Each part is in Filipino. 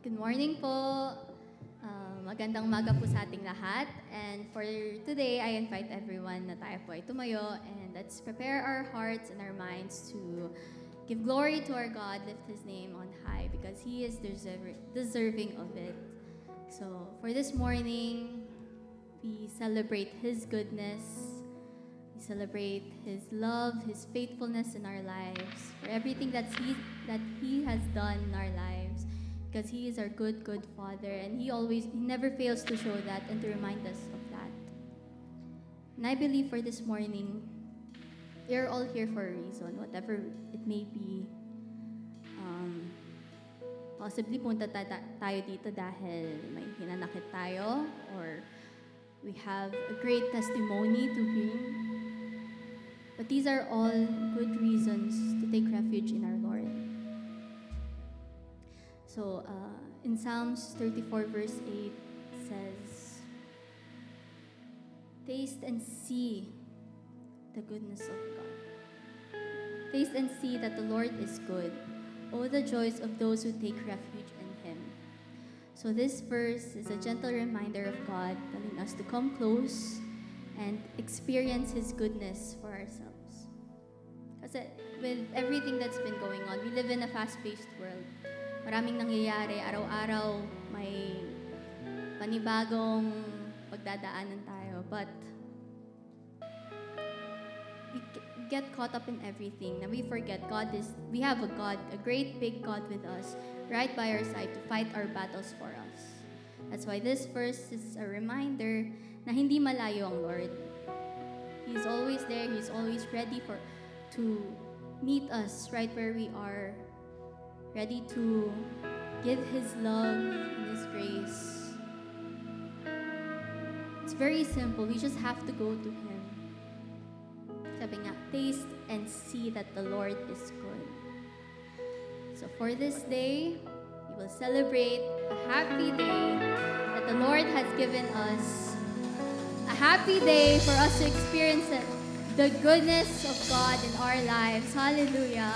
Good morning po. Magandang umaga po sa ating lahat. And for today, I invite everyone na tayo po ay tumayo and let's prepare our hearts and our minds to give glory to our God, lift His name on high because He is deserving of it. So for this morning, we celebrate His goodness. We celebrate His love, His faithfulness in our lives, for everything that He has done in our lives. Because He is our good Father, and He never fails to show that and to remind us of that. And I believe for this morning, we are all here for a reason, whatever it may be. Possibly punta tayo dito dahil may hinanakit tayo, or we have a great testimony to bring. But these are all good reasons to take refuge in our Lord. So, in Psalms 34 verse 8 says, "Taste and see the goodness of God. Taste and see that the Lord is good. Oh, the joys of those who take refuge in Him." So this verse is a gentle reminder of God telling us to come close and experience His goodness for ourselves. Kasi with everything that's been going on, we live in a fast-paced world. Maraming nangyayari, araw-araw may panibagong pagdadaanan tayo. But we get caught up in everything, and we forget we have a God, a great big God with us, right by our side to fight our battles for us. That's why this verse is a reminder na hindi malayo ang Lord. He's always there, He's always ready to meet us right where we are, ready to give His love and His grace. It's very simple. We just have to go to Him. Sabi nga, taste and see that the Lord is good. So for this day, we will celebrate a happy day that the Lord has given us. A happy day for us to experience the goodness of God in our lives. Hallelujah.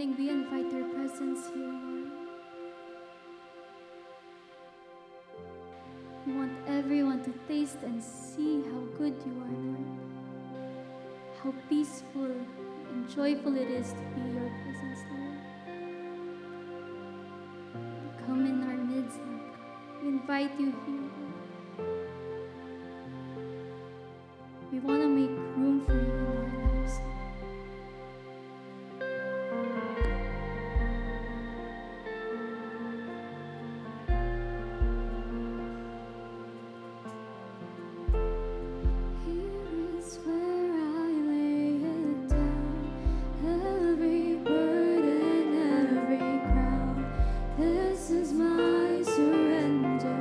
morning, we invite your presence here, Lord. We want everyone to taste and see how good you are, Lord. How peaceful and joyful it is to be in your presence, Lord. Come in our midst, Lord. We invite you here, Lord. We want to make room for you in our lives, Lord. Here is where I lay it down, every burden, every crown. This is my surrender.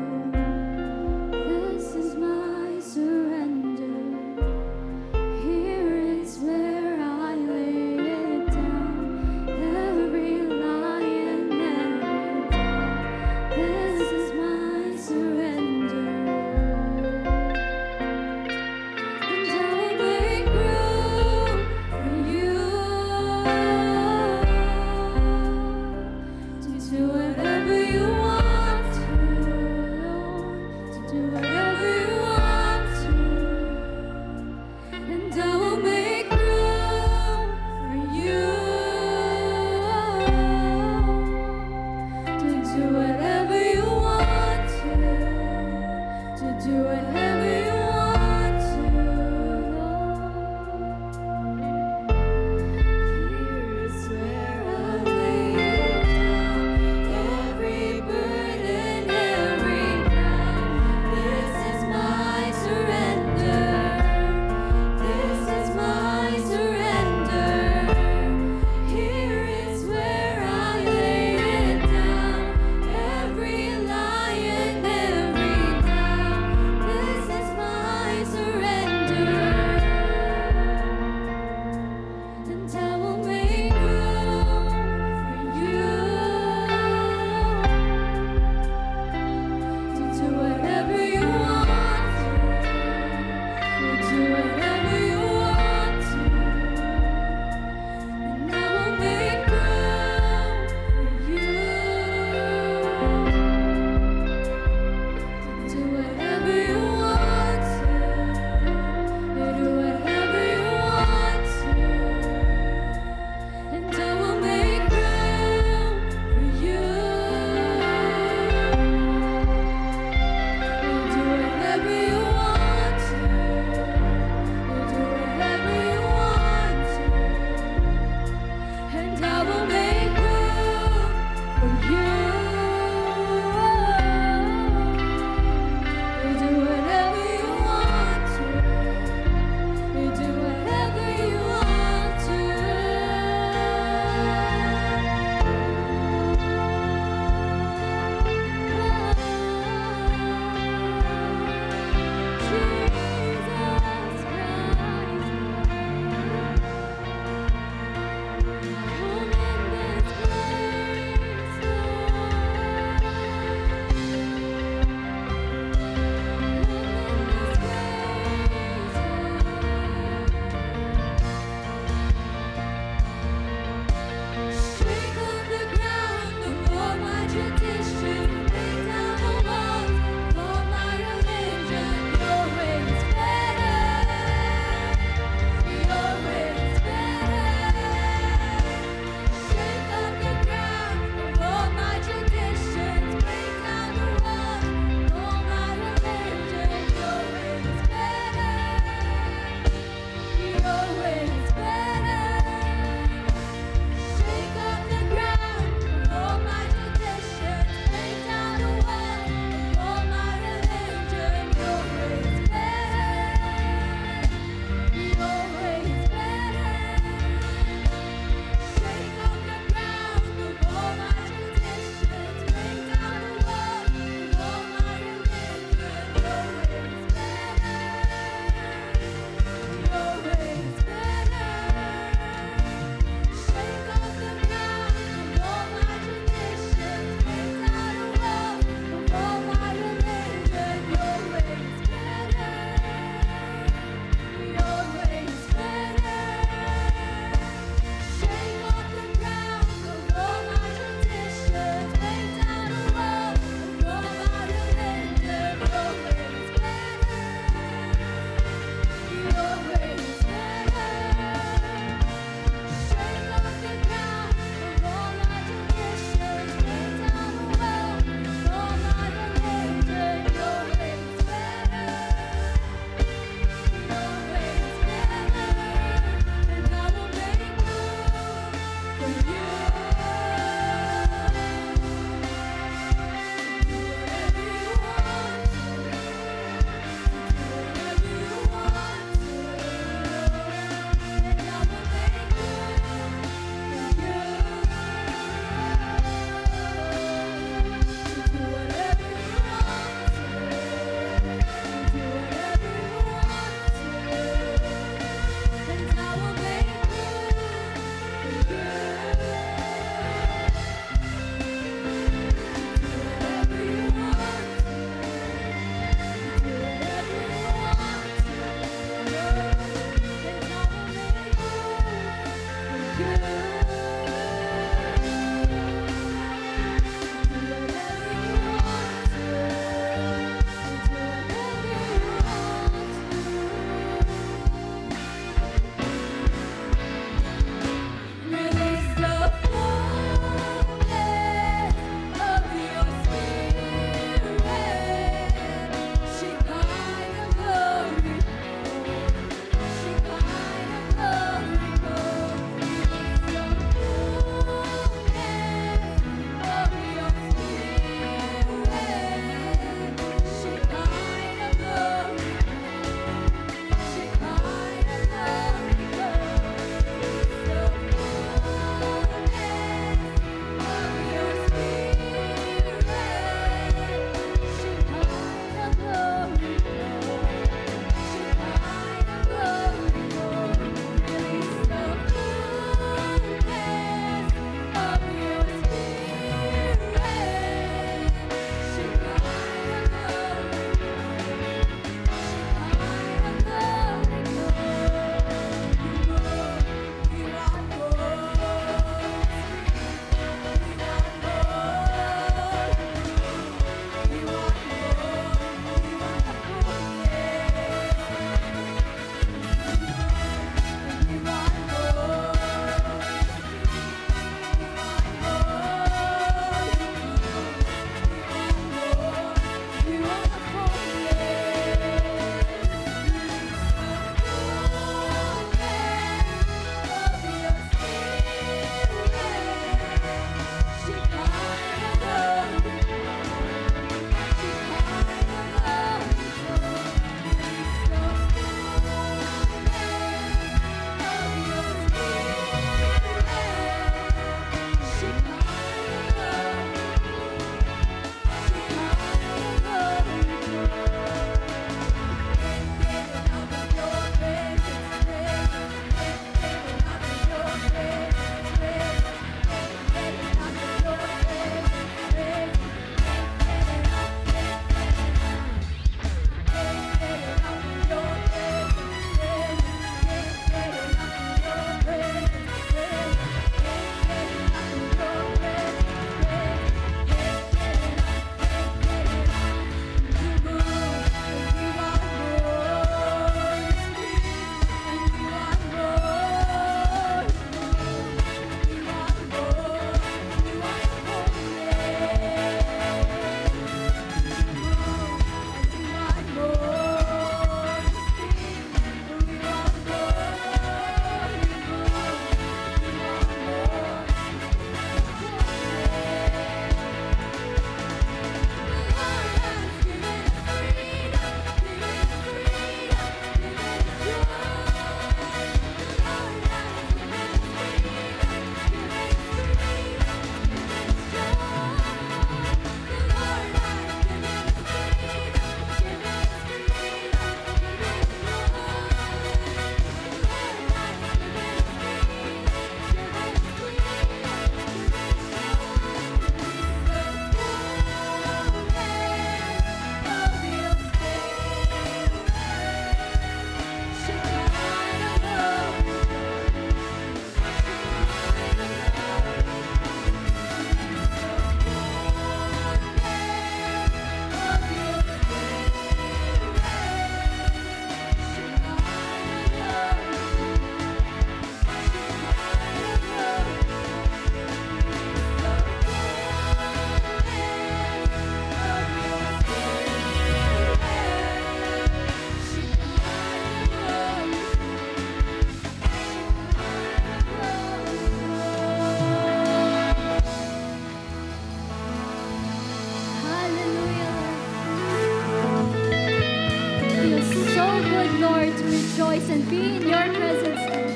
your presence, Lord.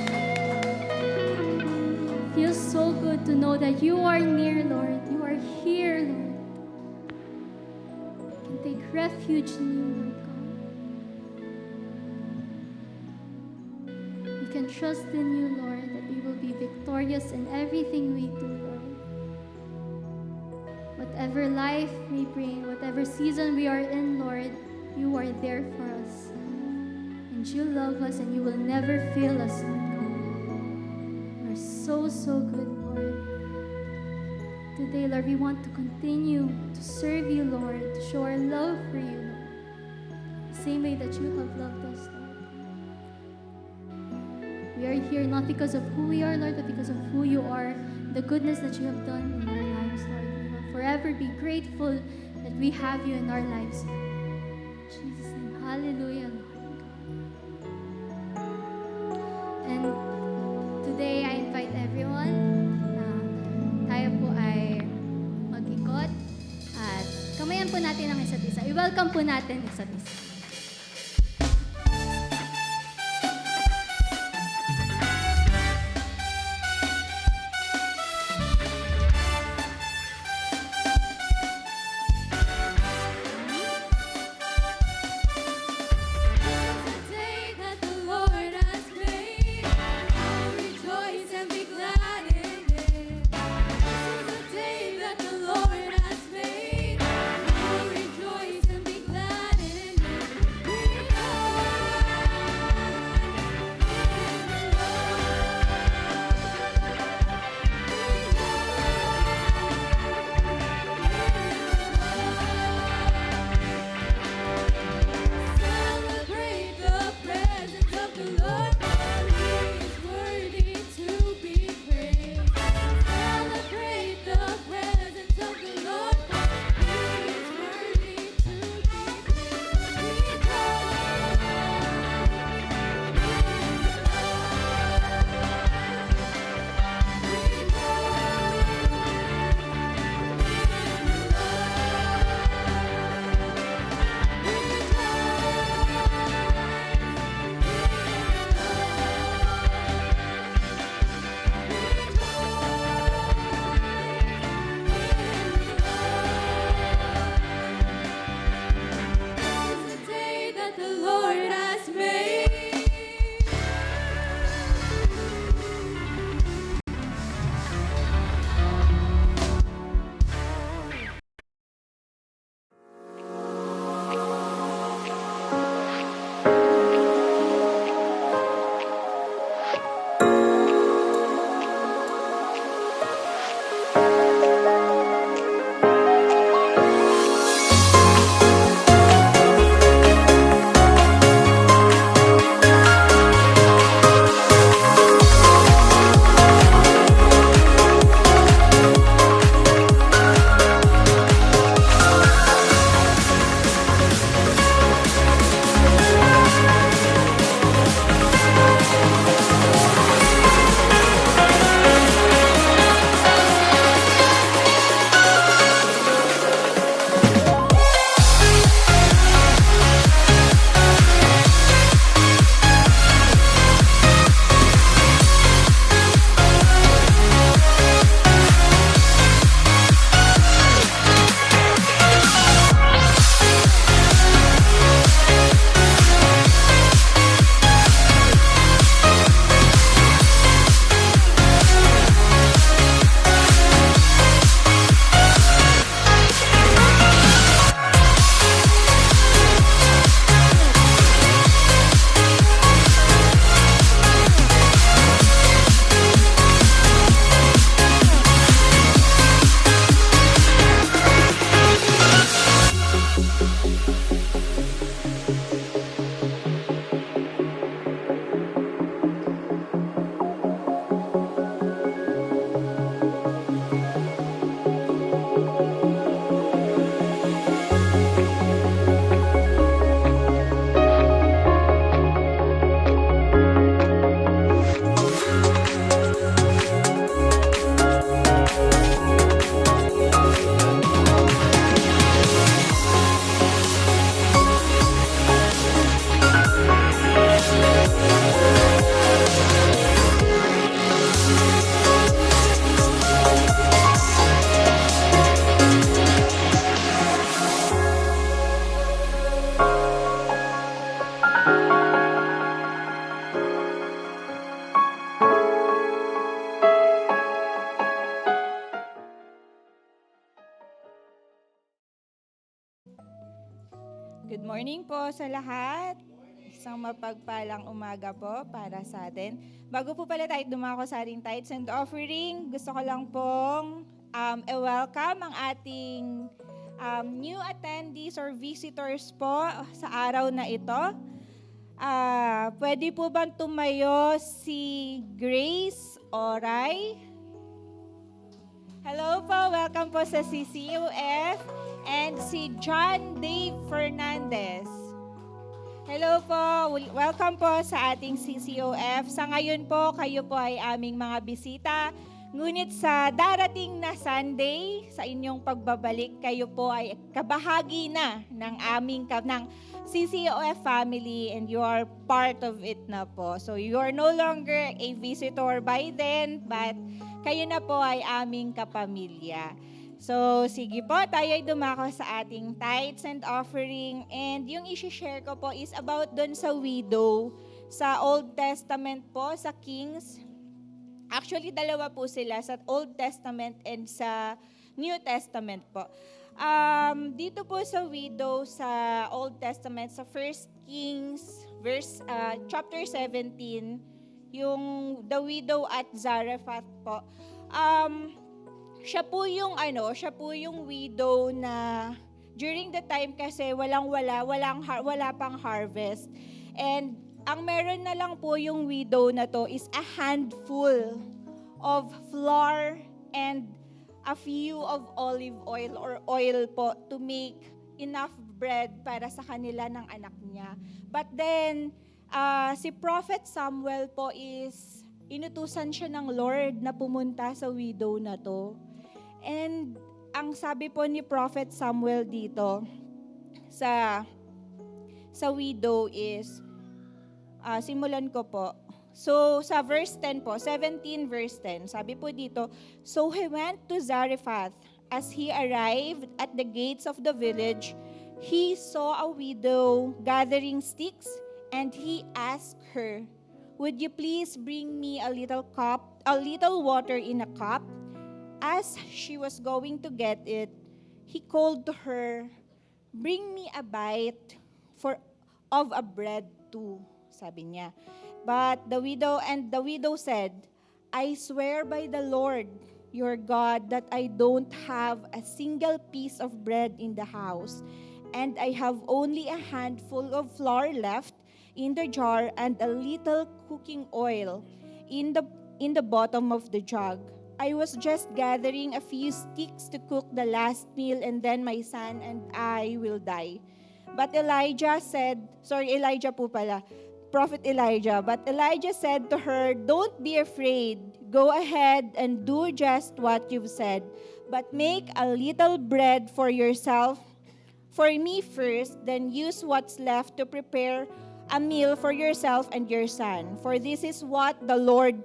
It feels so good to know that you are near, Lord. You are here, Lord. We can take refuge in you, Lord God. We can trust in you, Lord, that we will be victorious in everything we do, Lord. Whatever life may bring, whatever season we are in, Lord, you are there for us. And you love us and you will never fail us, Lord God. You are so, so good, Lord. Today, Lord, we want to continue to serve you, Lord, to show our love for you, Lord. The same way that you have loved us, Lord. We are here not because of who we are, Lord, but because of who you are, the goodness that you have done in our lives, Lord. We will forever be grateful that we have you in our lives, Lord. In Jesus' name, hallelujah, Lord God. And today, I invite everyone na tayo po ay mag-ikot at kamayan po natin ang isa't isa. I-welcome po natin isa't isa. morning po sa lahat. Isang mapagpalang umaga po para sa atin. Bago po pala tayo dumako sa ating tithes and offering, gusto ko lang pong i-welcome ang ating new attendees or visitors po sa araw na ito. Pwede po bang tumayo si Grace Oray? Hello po, welcome po sa CCUF. And si John Dave Fernandez. Hello po, welcome po sa ating CCOF. Sa ngayon po, kayo po ay aming mga bisita. Ngunit sa darating na Sunday, sa inyong pagbabalik, kayo po ay kabahagi na ng CCOF family and you are part of it na po. So you are no longer a visitor by then, but kayo na po ay aming kapamilya. So, sige po, tayo ay dumako sa ating tithes and offering. And yung isi-share ko po is about dun sa widow, sa Old Testament po, sa Kings. Actually, dalawa po sila, sa Old Testament and sa New Testament po. Dito po sa widow, sa Old Testament, sa 1 Kings, chapter 17, yung the widow at Zarephath po. Siya po yung widow na during the time kasi wala pang harvest. And ang meron na lang po yung widow na to is a handful of flour and a few of olive oil or oil po to make enough bread para sa kanila ng anak niya. But then, si Prophet Samuel po is inutusan siya ng Lord na pumunta sa widow na to. And ang sabi po ni Prophet Samuel dito sa widow is, simulan ko po. So sa verse 10 po, 17 verse 10, sabi po dito, so he went to Zarephath. As he arrived at the gates of the village, he saw a widow gathering sticks, and he asked her, would you please bring me a little water in a cup? As she was going to get it, he called to her, bring me a bite of a bread too, sabi niya. But the widow said, I swear by the Lord, your God, that I don't have a single piece of bread in the house, and I have only a handful of flour left in the jar and a little cooking oil in the bottom of the jug. I was just gathering a few sticks to cook the last meal, and then my son and I will die. But Prophet Elijah. But Elijah said to her, don't be afraid. Go ahead and do just what you've said. But make a little bread for yourself, for me first, then use what's left to prepare a meal for yourself and your son. For this is what the Lord,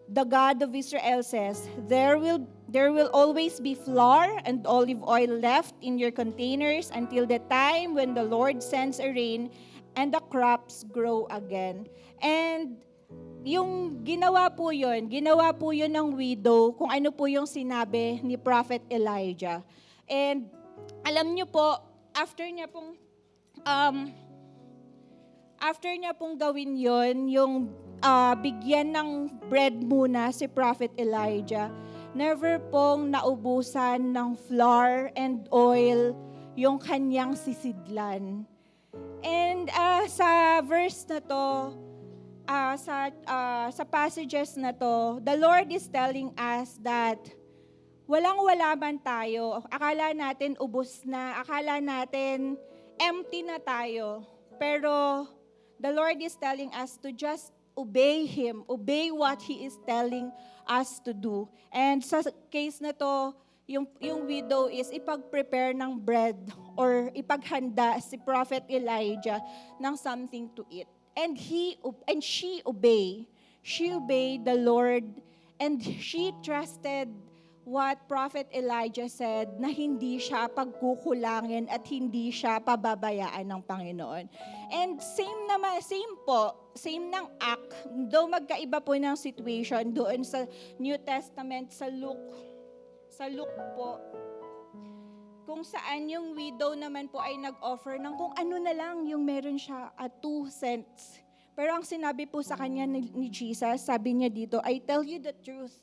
the God of Israel says, there will always be flour and olive oil left in your containers until the time when the Lord sends a rain and the crops grow again. And yung ginawa po yun ng widow kung ano po yung sinabi ni Prophet Elijah. And alam niyo po, after niya pong gawin yon, yung bigyan ng bread muna si Prophet Elijah, never pong naubusan ng flour and oil yung kanyang sisidlan. And sa verse na to, sa passages na to, the Lord is telling us that walang-wala man tayo. Akala natin ubos na, akala natin empty na tayo. Pero the Lord is telling us to just obey Him, obey what He is telling us to do. And sa case na to, yung widow is ipag-prepare ng bread or ipaghanda si Prophet Elijah ng something to eat. And she obeyed. She obeyed the Lord, and she trusted what Prophet Elijah said, na hindi siya pagkukulangin at hindi siya pababayaan ng Panginoon. And same ng act, though magkaiba po ng situation doon sa New Testament, sa Luke po, kung saan yung widow naman po ay nag-offer ng kung ano na lang yung meron siya at 2 cents. Pero ang sinabi po sa kanya ni Jesus, sabi niya dito, I tell you the truth.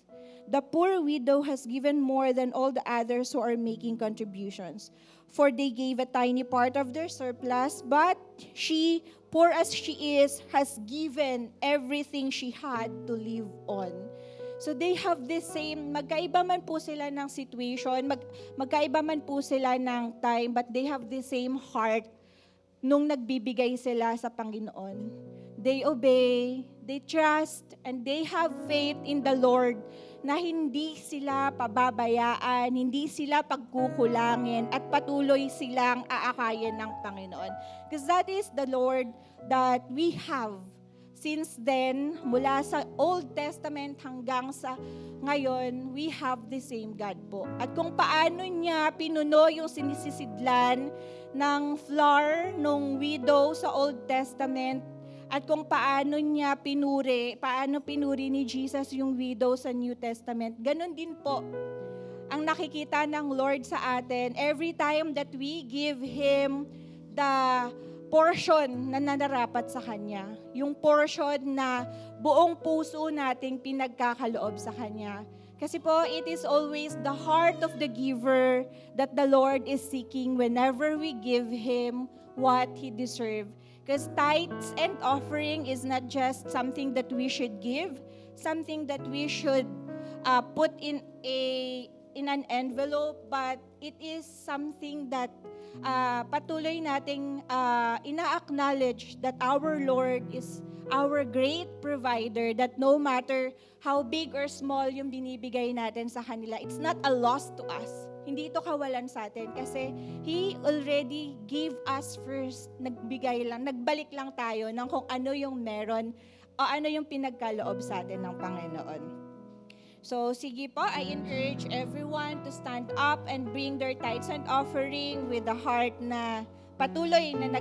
The poor widow has given more than all the others who are making contributions. For they gave a tiny part of their surplus, but she, poor as she is, has given everything she had to live on. So they have this same, magkaiba man po sila ng situation, magkaiba man po sila ng time, but they have the same heart nung nagbibigay sila sa Panginoon. They obey, they trust, and they have faith in the Lord na hindi sila pababayaan, hindi sila pagkukulangin, at patuloy silang aakayin ng Panginoon. Because that is the Lord that we have. Since then, mula sa Old Testament hanggang sa ngayon, we have the same God po. At kung paano niya pinuno yung sinisisidlan ng flour nung widow sa Old Testament, at kung paano niya paano pinuri ni Jesus yung widow sa New Testament, ganun din po ang nakikita ng Lord sa atin every time that we give Him the portion na nararapat sa Kanya. Yung portion na buong puso nating pinagkakaloob sa Kanya. Kasi po, it is always the heart of the giver that the Lord is seeking whenever we give Him what He deserves. Because tithes and offering is not just something that we should give, something that we should put in an envelope, but it is something that patuloy nating ina-acknowledge that our Lord is our great provider, that no matter how big or small yung binibigay natin sa kanila, it's not a loss to us. Hindi ito kawalan sa atin kasi He already gave us first. Nagbalik lang tayo ng kung ano yung meron o ano yung pinagkaloob sa atin ng Panginoon. So, sige po, I encourage everyone to stand up and bring their tithes and offering with a heart na patuloy na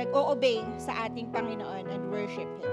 nag-o-obey sa ating Panginoon and worship Him.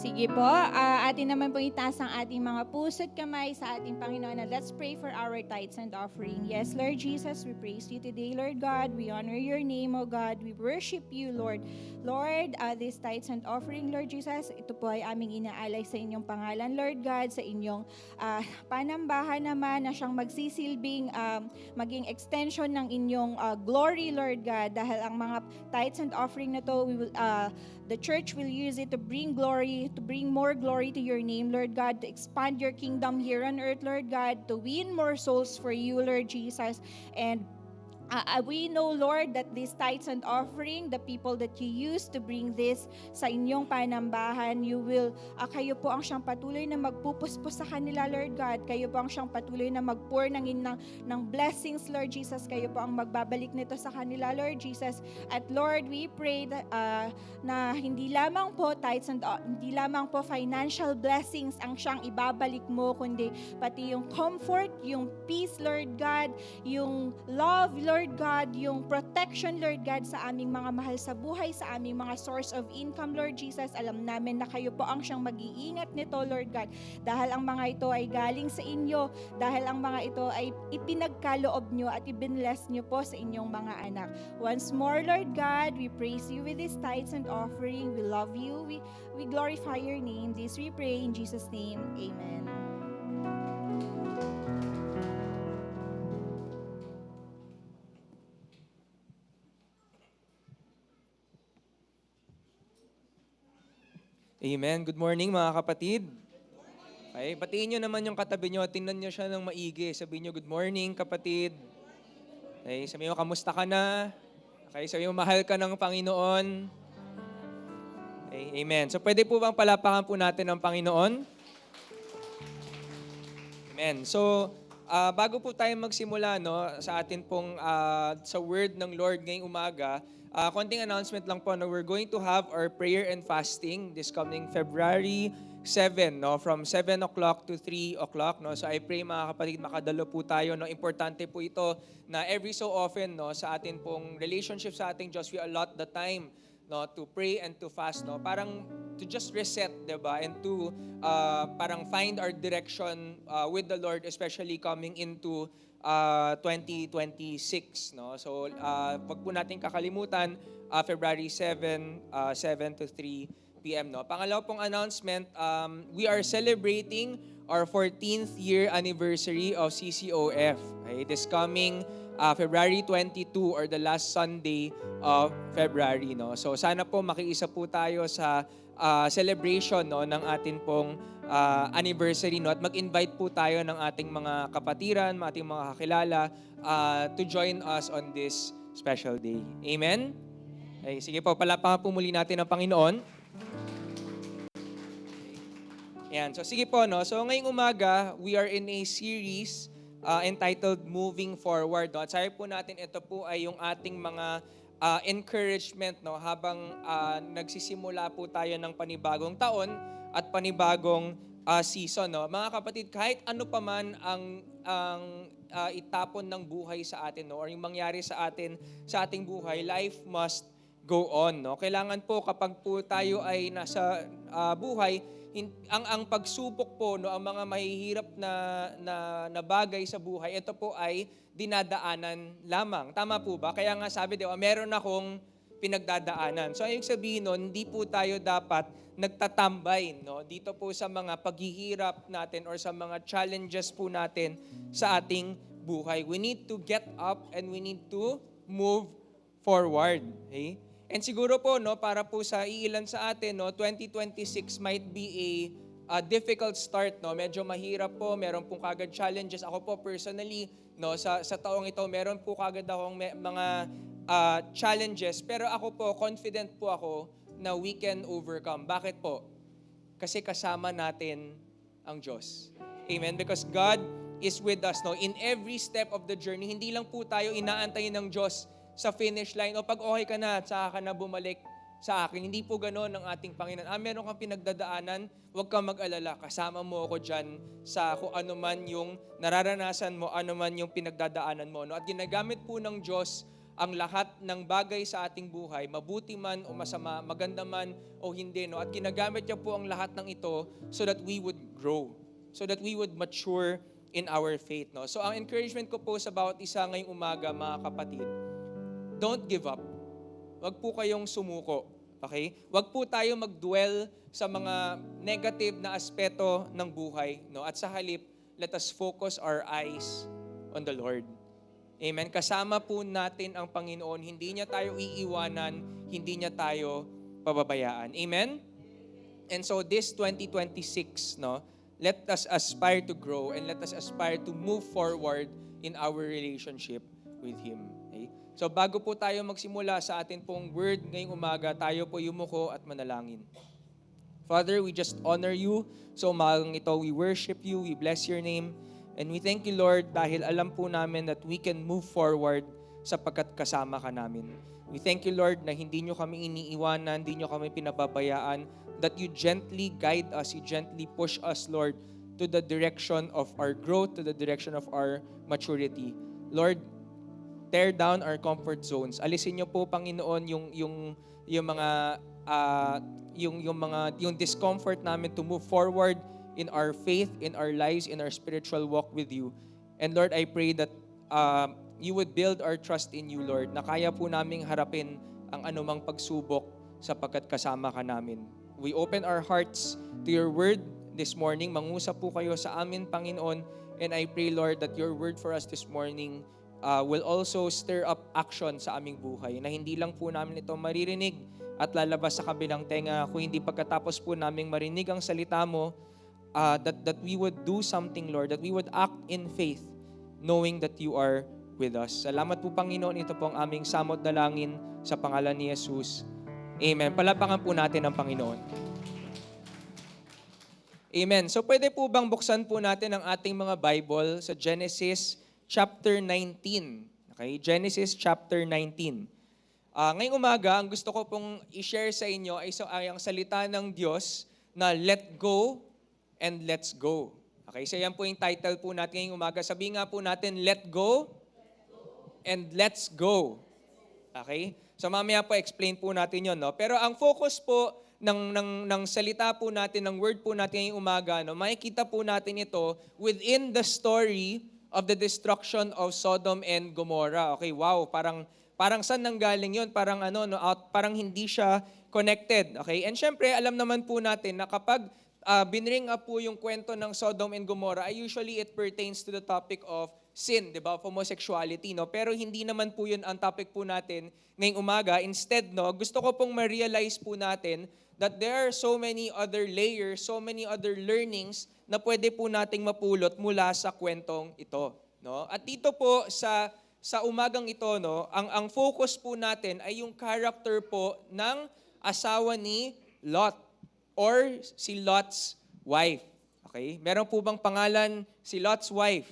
Sige po, atin naman po itaas ang ating mga puso't kamay sa ating Panginoon, and let's pray for our tithes and offering. Yes, Lord Jesus, we praise you today, Lord God. We honor your name, O God. We worship you, Lord. Lord, this tithes and offering, Lord Jesus, ito po ay aming inaalay sa inyong pangalan, Lord God, sa inyong panambahan naman na siyang magsisilbing maging extension ng inyong glory, Lord God, dahil ang mga tithes and offering na to, the church will use it to bring glory, to bring more glory to your name, Lord God, to expand your kingdom here on earth, Lord God, to win more souls for you, Lord Jesus. And we know, Lord, that these tithes and offering, the people that you use to bring this sa inyong panambahan, kayo po ang siyang patuloy na magpupuspos sa kanila, Lord God. Kayo po ang siyang patuloy na magpour ng blessings, Lord Jesus. Kayo po ang magbabalik nito sa kanila, Lord Jesus. At Lord, we pray that, na hindi lamang po tithes and hindi lamang po financial blessings ang siyang ibabalik mo, kundi pati yung comfort, yung peace, Lord God, yung love, Lord God, yung protection, Lord God, sa aming mga mahal sa buhay, sa aming mga source of income, Lord Jesus. Alam namin na kayo po ang siyang mag-iingat nito, Lord God, dahil ang mga ito ay galing sa inyo, dahil ang mga ito ay ipinagkaloob nyo at ibinless nyo po sa inyong mga anak. Once more, Lord God, we praise you with these tithes and offering. We love you. We glorify your name. This we pray in Jesus' name. Amen. Amen. Good morning mga kapatid. Okay, batiin nyo naman yung katabi nyo. Tingnan nyo siya ng maigi. Sabihin nyo, good morning, kapatid. Okay, sabihin mo, kamusta ka na? Okay, sabihin mo, mahal ka ng Panginoon. Okay, amen. So pwede po bang palapakan po natin ang Panginoon? Amen. So, bago po tayo magsimula no, sa atin pong sa word ng Lord ngayong umaga, konting announcement lang po na we're going to have our prayer and fasting this coming February 7, no, from 7 o'clock to 3 o'clock. No? So I pray mga kapatid, makadalo po tayo. No? Importante po ito na every so often no, sa atin pong relationship sa ating Diyos, we allot the time no, to pray and to fast. No? Parang to just reset, diba? And to parang find our direction with the Lord, especially coming into 2026. No? So wag po natin kakalimutan, February 7, 7 to 3 p.m. No? Pangalawa pong announcement, we are celebrating our 14th year anniversary of CCOF. Okay? This coming February 22 or the last Sunday of February. No? So sana po makiisa po tayo sa celebration no, ng ating pong anniversary. No? At mag-invite po tayo ng ating mga kapatiran, ating mga kakilala to join us on this special day. Amen? Okay, sige po, palapakan po muli natin ang Panginoon. Yan. So sige po, no? So ngayong umaga, we are in a series entitled Moving Forward. No? At sabi po natin, ito po ay yung ating mga encouragement no? Habang nagsisimula po tayo ng panibagong taon at panibagong season. No? Mga kapatid, kahit ano pa man ang itapon ng buhay sa atin no? Or yung mangyari sa atin, sa ating buhay, life must go on. No? Kailangan po kapag po tayo ay nasa buhay, ang pagsubok po, no, ang mga mahihirap na bagay sa buhay, ito po ay dinadaanan lamang. Tama po ba? Kaya nga sabi, di ba, meron akong pinagdadaanan. So, ibig sabihin nun, hindi po tayo dapat nagtatambay no, dito po sa mga paghihirap natin or sa mga challenges po natin sa ating buhay. We need to get up and we need to move forward. Okay? And siguro po no, para po sa iilan sa atin no, 2026 might be a difficult start no. Medyo mahirap po, meron pong kagad challenges. Ako po personally no, sa taong ito meron po kagad akong mga challenges, pero ako po confident po ako na we can overcome. Bakit po? Kasi kasama natin ang Diyos. Amen. Because God is with us no in every step of the journey. Hindi lang po tayo inaantayin ng Diyos sa finish line, o pag okay ka na, saka ka na bumalik sa akin. Hindi po gano'n ang ating Panginoon. Meron kang pinagdadaanan, huwag kang mag-alala. Kasama mo ako dyan sa kung ano man yung nararanasan mo, ano man yung pinagdadaanan mo. No? At ginagamit po ng Diyos ang lahat ng bagay sa ating buhay, mabuti man o masama, maganda man o hindi. No? At ginagamit niya po ang lahat ng ito so that we would grow, so that we would mature in our faith. No? So ang encouragement ko po sa bawat isa ngayong umaga, mga kapatid, don't give up. Huwag po kayong sumuko. Okay? Huwag po tayo mag-dwell sa mga negative na aspeto ng buhay. No? At sa halip, let us focus our eyes on the Lord. Amen? Kasama po natin ang Panginoon. Hindi niya tayo iiwanan. Hindi niya tayo pababayaan. Amen? And so this 2026, no, let us aspire to grow and let us aspire to move forward in our relationship with Him. Okay? So bago po tayo magsimula sa atin pong word ngayong umaga, tayo po yumuko at manalangin. Father, we just honor you. So umagang ito, we worship you, we bless your name, and we thank you, Lord, dahil alam po namin that we can move forward sapagkat kasama ka namin. We thank you, Lord, na hindi nyo kami iniiwanan, hindi nyo kami pinababayaan, that you gently guide us, you gently push us, Lord, to the direction of our growth, to the direction of our maturity. Lord, tear down our comfort zones. Alisin niyo po, Panginoon, yung discomfort namin to move forward in our faith, in our lives, in our spiritual walk with you. And Lord, I pray that you would build our trust in you, Lord, na kaya po naming harapin ang anumang pagsubok sapagkat kasama ka namin. We open our hearts to your word this morning. Mangusap po kayo sa amin, Panginoon, and I pray, Lord, that your word for us this morning will also stir up action sa aming buhay, na hindi lang po namin ito maririnig at lalabas sa kabilang tenga, kung hindi pagkatapos po naming marinig ang salita mo, that we would do something, Lord, that we would act in faith, knowing that you are with us. Salamat po, Panginoon. Ito po ang aming samot dalangin sa pangalan ni Jesus. Amen. Palapakan po natin ang Panginoon. Amen. So pwede po bang buksan po natin ang ating mga Bible sa Genesis chapter 19. Okay? Genesis chapter 19. Ngayong umaga, ang gusto ko pong i-share sa inyo ay ang salita ng Diyos na let go and let's go. Okay, so yan po yung title po natin ngayong umaga. Sabihin nga po natin, let go and let's go. Okay? So mamaya po explain po natin yon, no? Pero ang focus po ng salita po natin, ng word po natin ngayong umaga, no, makikita po natin ito within the story of the destruction of Sodom and Gomorrah. Okay, wow, parang saan nanggaling yun? Parang parang hindi siya connected. Okay? And syempre, alam naman po natin na kapag binring up po yung kwento ng Sodom and Gomorrah, usually it pertains to the topic of sin, di ba? Of homosexuality, no? Pero hindi naman po yun ang topic po natin ngayong umaga. Instead, no, gusto ko pong ma-realize po natin that there are so many other layers, so many other learnings na pwede po nating mapulot mula sa kwentong ito, no? At dito po sa umagang ito, no, ang focus po natin ay yung character po ng asawa ni Lot or si Lot's wife. Okay? Meron po bang pangalan si Lot's wife?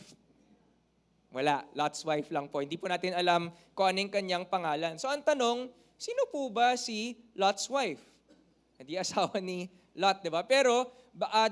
Wala, Lot's wife lang po. Hindi po natin alam kung anong kanyang pangalan. So ang tanong, sino po ba si Lot's wife? Hindi asawa ni Lot, di ba? Pero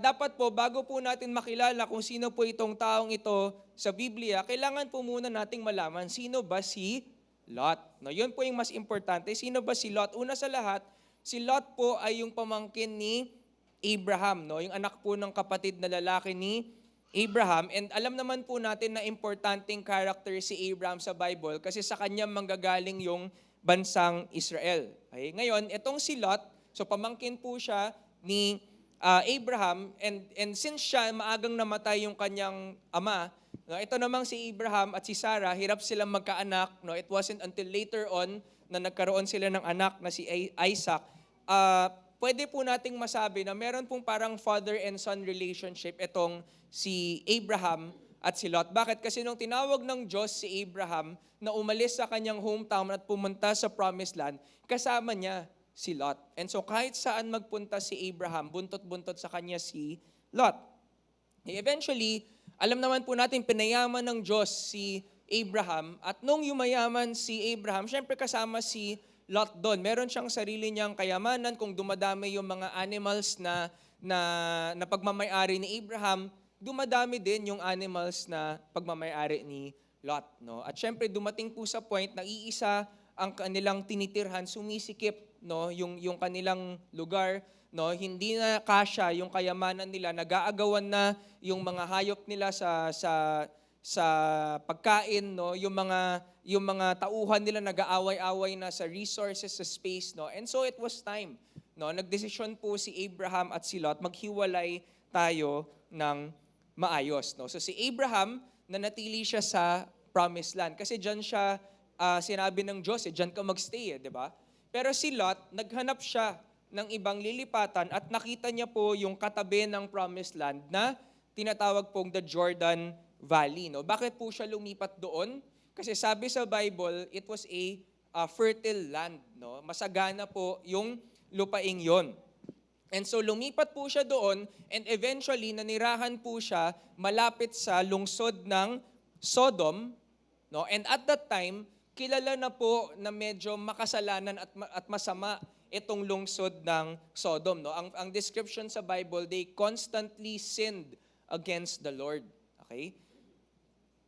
dapat po, bago po natin makilala kung sino po itong taong ito sa Biblia, kailangan po muna nating malaman sino ba si Lot. No, yun po yung mas importante. Sino ba si Lot? Una sa lahat, si Lot po ay yung pamangkin ni Abraham, no? Yung anak po ng kapatid na lalaki ni Abraham. And alam naman po natin na importanteng character si Abraham sa Bible kasi sa kanya manggagaling yung bansang Israel. Okay? Ngayon, itong si Lot, so pamangkin po siya ni Abraham, and since siya maagang namatay yung kanyang ama, no, ito namang si Abraham at si Sarah, hirap silang magkaanak. No? It wasn't until later on na nagkaroon sila ng anak na si Isaac. Pwede po nating masabi na meron pong parang father and son relationship itong si Abraham at si Lot. Bakit? Kasi nung tinawag ng Diyos si Abraham na umalis sa kanyang hometown at pumunta sa promised land, kasama niya si Lot. And so kahit saan magpunta si Abraham, buntot-buntot sa kanya si Lot. Eventually, alam naman po natin, pinayaman ng Diyos si Abraham. At nung yumayaman si Abraham, syempre kasama si Lot doon. Meron siyang sarili niyang kayamanan. Kung dumadami yung mga animals na pagmamayari ni Abraham, dumadami din yung animals na pagmamayari ni Lot. No? At syempre dumating po sa point na iisa ang kanilang tinitirhan, sumisikip, no, yung kanilang lugar, no, hindi na kasya yung kayamanan nila, nag-aagawan na yung mga hayop nila sa pagkain, no, yung mga tauhan nila nag-aaway-away na sa resources, sa space, no. And so it was time, no, nagdesisyon po si Abraham at si Lot, maghiwalay tayo ng maayos, no. So si Abraham, nanatili siya sa promised land kasi diyan siya sinabi ng Diyos, diyan ka magstay, di ba? Pero si Lot, naghanap siya ng ibang lilipatan at nakita niya po yung katabi ng promised land na tinatawag pong the Jordan Valley. No? Bakit po siya lumipat doon? Kasi sabi sa Bible, it was a fertile land. No? Masagana po yung lupaing yon. And so lumipat po siya doon and eventually nanirahan po siya malapit sa lungsod ng Sodom. No? And at that time, kilala na po na medyo makasalanan at masama itong lungsod ng Sodom. No? Ang description sa Bible, they constantly sinned against the Lord. Okay?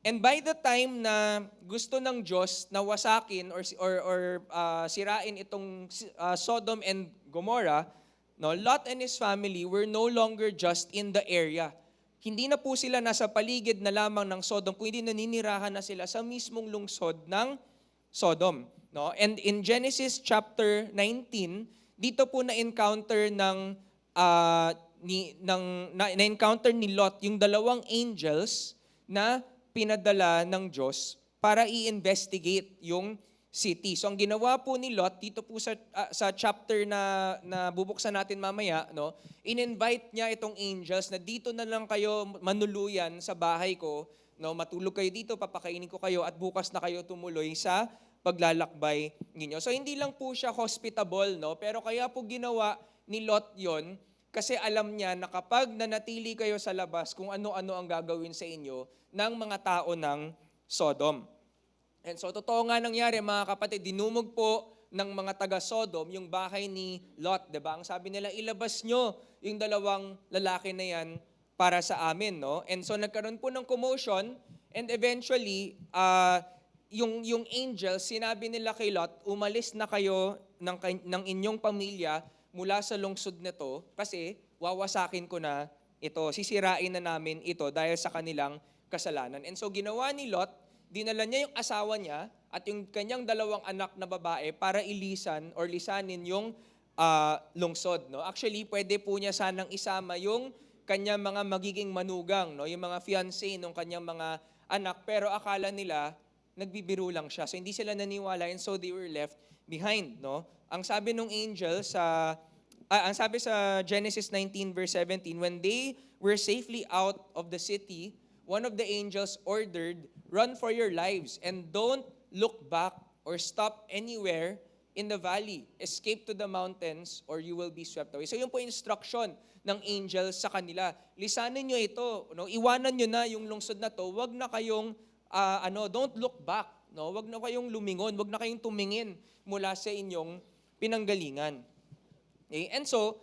And by the time na gusto ng Diyos na wasakin or sirain itong Sodom and Gomorrah, no, Lot and his family were no longer just in the area. Hindi na po sila nasa paligid na lamang ng Sodom, kundi naninirahan na sila sa mismong lungsod ng Sodom. No? And in Genesis chapter 19, dito po na-encounter na-encounter ni Lot yung dalawang angels na pinadala ng Diyos para i-investigate yung city. So ang ginawa po ni Lot dito po sa chapter na bubuksan natin mamaya, no, in-invite niya itong angels na dito na lang kayo manuluyan sa bahay ko, no, matulog kayo dito, papakainin ko kayo at bukas na kayo tumuloy sa paglalakbay ninyo. So hindi lang po siya hospitable, no, pero kaya po ginawa ni Lot 'yon kasi alam niya na kapag nanatili kayo sa labas kung ano-ano ang gagawin sa inyo ng mga tao ng Sodom. And so totoo nga nangyari mga kapatid, dinumog po ng mga taga-Sodom yung bahay ni Lot, 'di ba? Ang sabi nila, ilabas nyo yung dalawang lalaki na yan para sa amin, no? And so nagkaroon po ng commotion and eventually yung angels, sinabi nila kay Lot, umalis na kayo ng inyong pamilya mula sa lungsod nito kasi wawasakin ko na ito, sisirain na namin ito dahil sa kanilang kasalanan. And so ginawa ni Lot, dinala niya yung asawa niya at yung kanyang dalawang anak na babae para lisanin yung lungsod. No? Actually, pwede po niya sanang isama yung kanyang mga magiging manugang, no? Yung mga fiancé ng kanyang mga anak, pero akala nila nagbibiro lang siya. So hindi sila naniwala and so they were left behind. No? Ang sabi ng angel ang sabi sa Genesis 19 verse 17, when they were safely out of the city, one of the angels ordered, run for your lives and don't look back or stop anywhere in the valley. Escape to the mountains or you will be swept away. So yun po instruction ng angel sa kanila. Lisanin nyo ito. No? Iwanan nyo na yung lungsod na to. Huwag na kayong, don't look back. No? Huwag na kayong lumingon. Huwag na kayong tumingin mula sa inyong pinanggalingan. Okay? And so,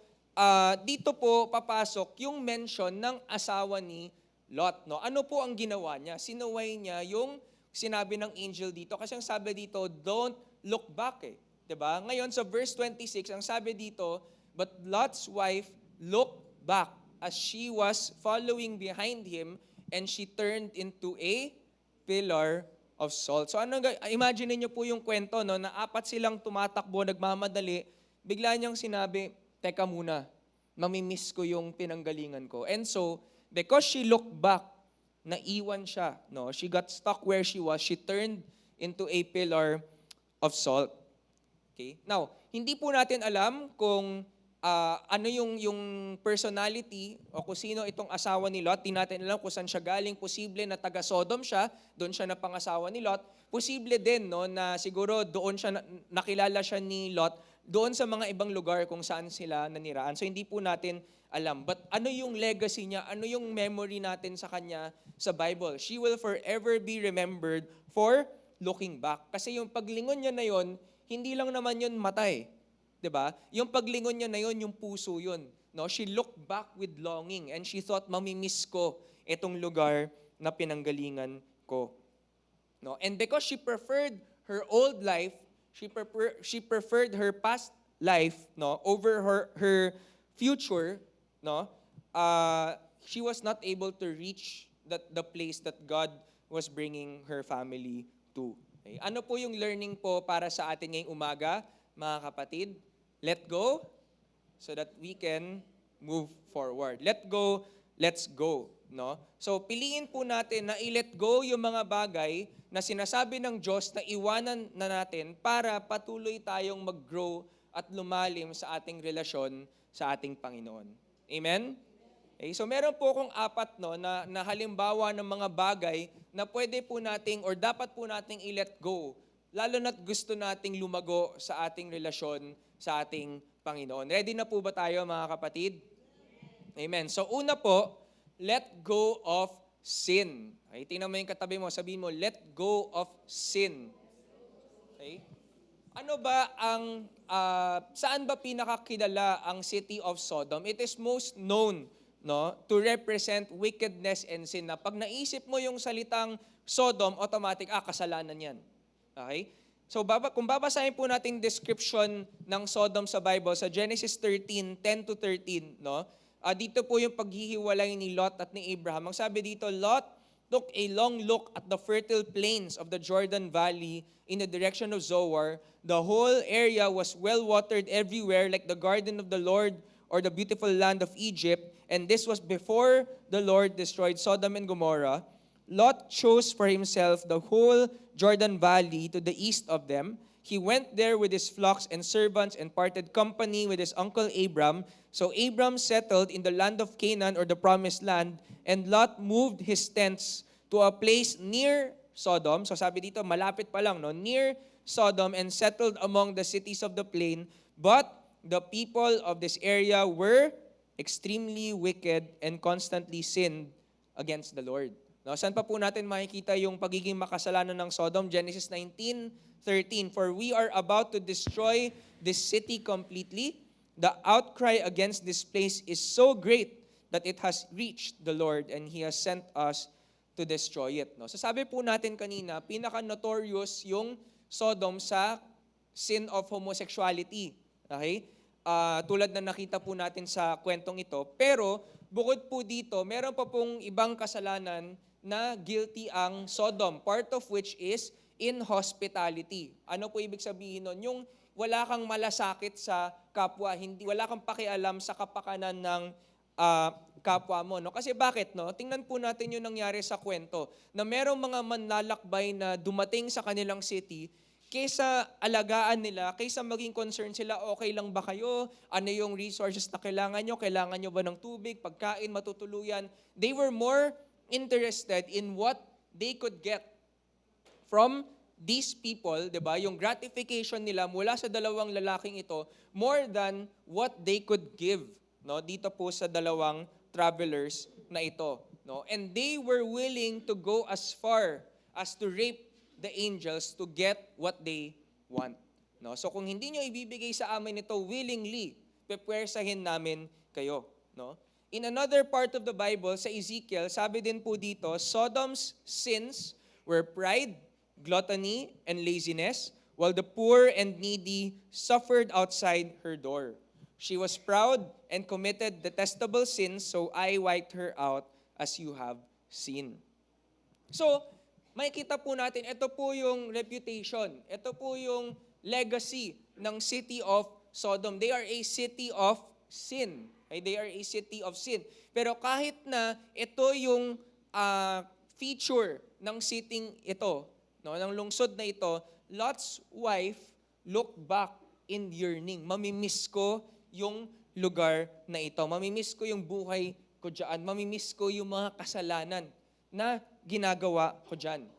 dito po papasok yung mention ng asawa ni Lot, no? Ano po ang ginawa niya? Sinuway niya yung sinabi ng angel dito kasi ang sabi dito, don't look back eh. 'Di ba? Ngayon sa verse 26, ang sabi dito, but Lot's wife looked back as she was following behind him and she turned into a pillar of salt. So imagine niyo po yung kwento, no, na apat silang tumatakbo, nagmamadali, bigla niyang sinabi, teka muna, mamimiss ko yung pinanggalingan ko. And so, because she looked back, naiwan siya. No? She got stuck where she was. She turned into a pillar of salt. Okay? Now, hindi po natin alam kung ano yung personality o kung sino itong asawa ni Lot. Di natin alam kung saan siya galing. Posible na taga-Sodom siya, doon siya na pangasawa ni Lot. Posible din no, na siguro doon siya nakilala siya ni Lot doon sa mga ibang lugar kung saan sila naniraan. So hindi po natin alam. But ano yung legacy niya? Ano yung memory natin sa kanya sa Bible? She will forever be remembered for looking back. Kasi yung paglingon niya na yon, hindi lang naman yun matay. 'Di ba? Yung paglingon niya na yon, yung puso yun. No? She looked back with longing and she thought, mamimiss ko itong lugar na pinanggalingan ko. No? And because she preferred her old life, she preferred her past life, no, over her future, no, she was not able to reach the place that God was bringing her family to. Okay? Ano po yung learning po para sa atin ngayong umaga, mga kapatid? Let go so that we can move forward. Let go, let's go. No? So piliin po natin na i-let go yung mga bagay na sinasabi ng Diyos na iwanan na natin para patuloy tayong mag-grow at lumalim sa ating relasyon sa ating Panginoon. Amen? Okay, so meron po akong apat na halimbawa ng mga bagay na pwede po nating or dapat po nating i-let go, lalo na't gusto nating lumago sa ating relasyon sa ating Panginoon. Ready na po ba tayo mga kapatid? Amen. So una po, let go of sin. Okay, tingnan mo yung katabi mo, sabihin mo, let go of sin. Okay? Ano ba saan ba pinakakilala ang city of Sodom? It is most known, no, to represent wickedness and sin. Na pag naisip mo yung salitang Sodom, automatic, kasalanan yan. Okay? So kung babasahin po natin description ng Sodom sa Bible, sa Genesis 13, 10 to 13, no? Dito po yung paghihiwalay ni Lot at ni Abraham. Ang sabi dito, Lot took a long look at the fertile plains of the Jordan Valley in the direction of Zoar. The whole area was well-watered everywhere like the garden of the Lord or the beautiful land of Egypt. And this was before the Lord destroyed Sodom and Gomorrah. Lot chose for himself the whole Jordan Valley to the east of them. He went there with his flocks and servants and parted company with his uncle Abram. So Abram settled in the land of Canaan, or the promised land, and Lot moved his tents to a place near Sodom. So sabi dito, malapit pa lang, no? Near Sodom, and settled among the cities of the plain. But the people of this area were extremely wicked and constantly sinned against the Lord. No, saan pa po natin makikita yung pagiging makasalanan ng Sodom? Genesis 19:13. For we are about to destroy this city completely. The outcry against this place is so great that it has reached the Lord, and He has sent us to destroy it. No? So sabi po natin kanina, pinaka-notorious yung Sodom sa sin of homosexuality. Okay? Tulad na nakita po natin sa kwentong ito. Pero bukod po dito, meron pa pong ibang kasalanan na guilty ang Sodom, part of which is inhospitality. Ano po ibig sabihin nun? Yung wala kang malasakit sa kapwa, wala kang pakialam sa kapakanan ng kapwa mo. No? Kasi bakit? No? Tingnan po natin yung nangyari sa kwento, na merong mga manlalakbay na dumating sa kanilang city, kaysa alagaan nila, kaysa maging concerned sila, okay lang ba kayo? Ano yung resources na kailangan nyo? Kailangan nyo ba ng tubig, pagkain, matutuluyan? They were more interested in what they could get from these people, 'di ba? Yung gratification nila mula sa dalawang lalaking ito more than what they could give, no? Dito po sa dalawang travelers na ito, no? And they were willing to go as far as to rape the angels to get what they want, no? So kung hindi nyo ibibigay sa amin ito willingly, pepwersahin namin kayo, no? In another part of the Bible, sa Ezekiel, sabi din po dito, Sodom's sins were pride, gluttony, and laziness, while the poor and needy suffered outside her door. She was proud and committed detestable sins, so I wiped her out as you have seen. So, makikita po natin, ito po yung reputation, ito po yung legacy ng city of Sodom. They are a city of sin. Okay? They are a city of sin. Pero kahit na ito yung feature ng city ito, no, ng lungsod na ito, Lot's wife looked back in yearning. Mamimiss ko yung lugar na ito. Mamimiss ko yung buhay ko dyan. Mamimiss ko yung mga kasalanan na ginagawa ko dyan.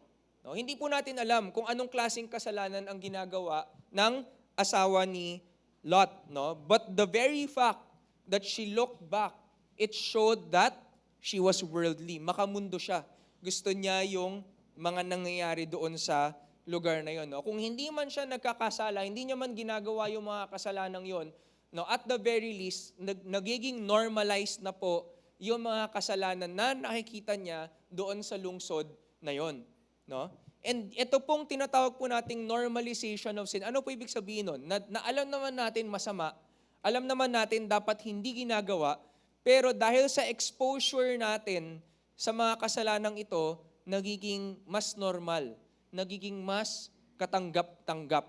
No, hindi po natin alam kung anong klaseng kasalanan ang ginagawa ng asawa ni Lot. No? But the very fact that she looked back, it showed that she was worldly. Makamundo siya. Gusto niya yung mga nangyayari doon sa lugar na yon. No? Kung hindi man siya nagkakasala, hindi niya man ginagawa yung mga kasalanang yon, no, at the very least, nagiging normalized na po yung mga kasalanan na nakikita niya doon sa lungsod na yon. No? And ito pong tinatawag po nating normalization of sin. Ano po ibig sabihin nun? Na alam naman natin masama, alam naman natin dapat hindi ginagawa, pero dahil sa exposure natin sa mga kasalanang ito, nagiging mas normal, nagiging mas katanggap-tanggap.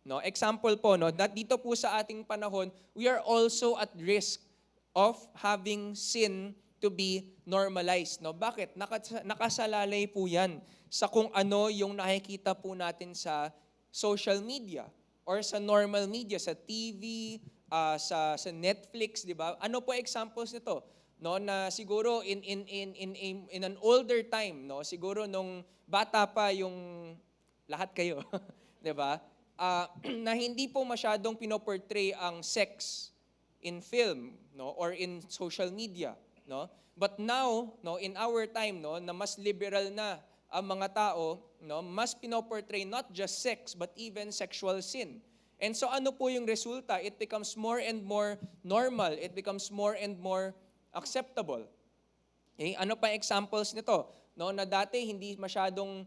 No? Example po, no, dito po sa ating panahon, we are also at risk of having sin to be normalized. No? Bakit? Nakasalalay po yan sa kung ano yung nakikita po natin sa social media or sa normal media, sa TV, sa Netflix, di ba? Ano po examples nito? No, na siguro in an older time, no, siguro nung bata pa yung lahat kayo, 'di ba? Na hindi po masyadong pinoportray ang sex in film, no, or in social media, no? But now, no, in our time, no, na mas liberal na ang mga tao, no, mas pinoportray not just sex but even sexual sin. And so ano po yung resulta? It becomes more and more normal. It becomes more and more acceptable. Okay? Ano pa examples nito? No, na dati hindi masyadong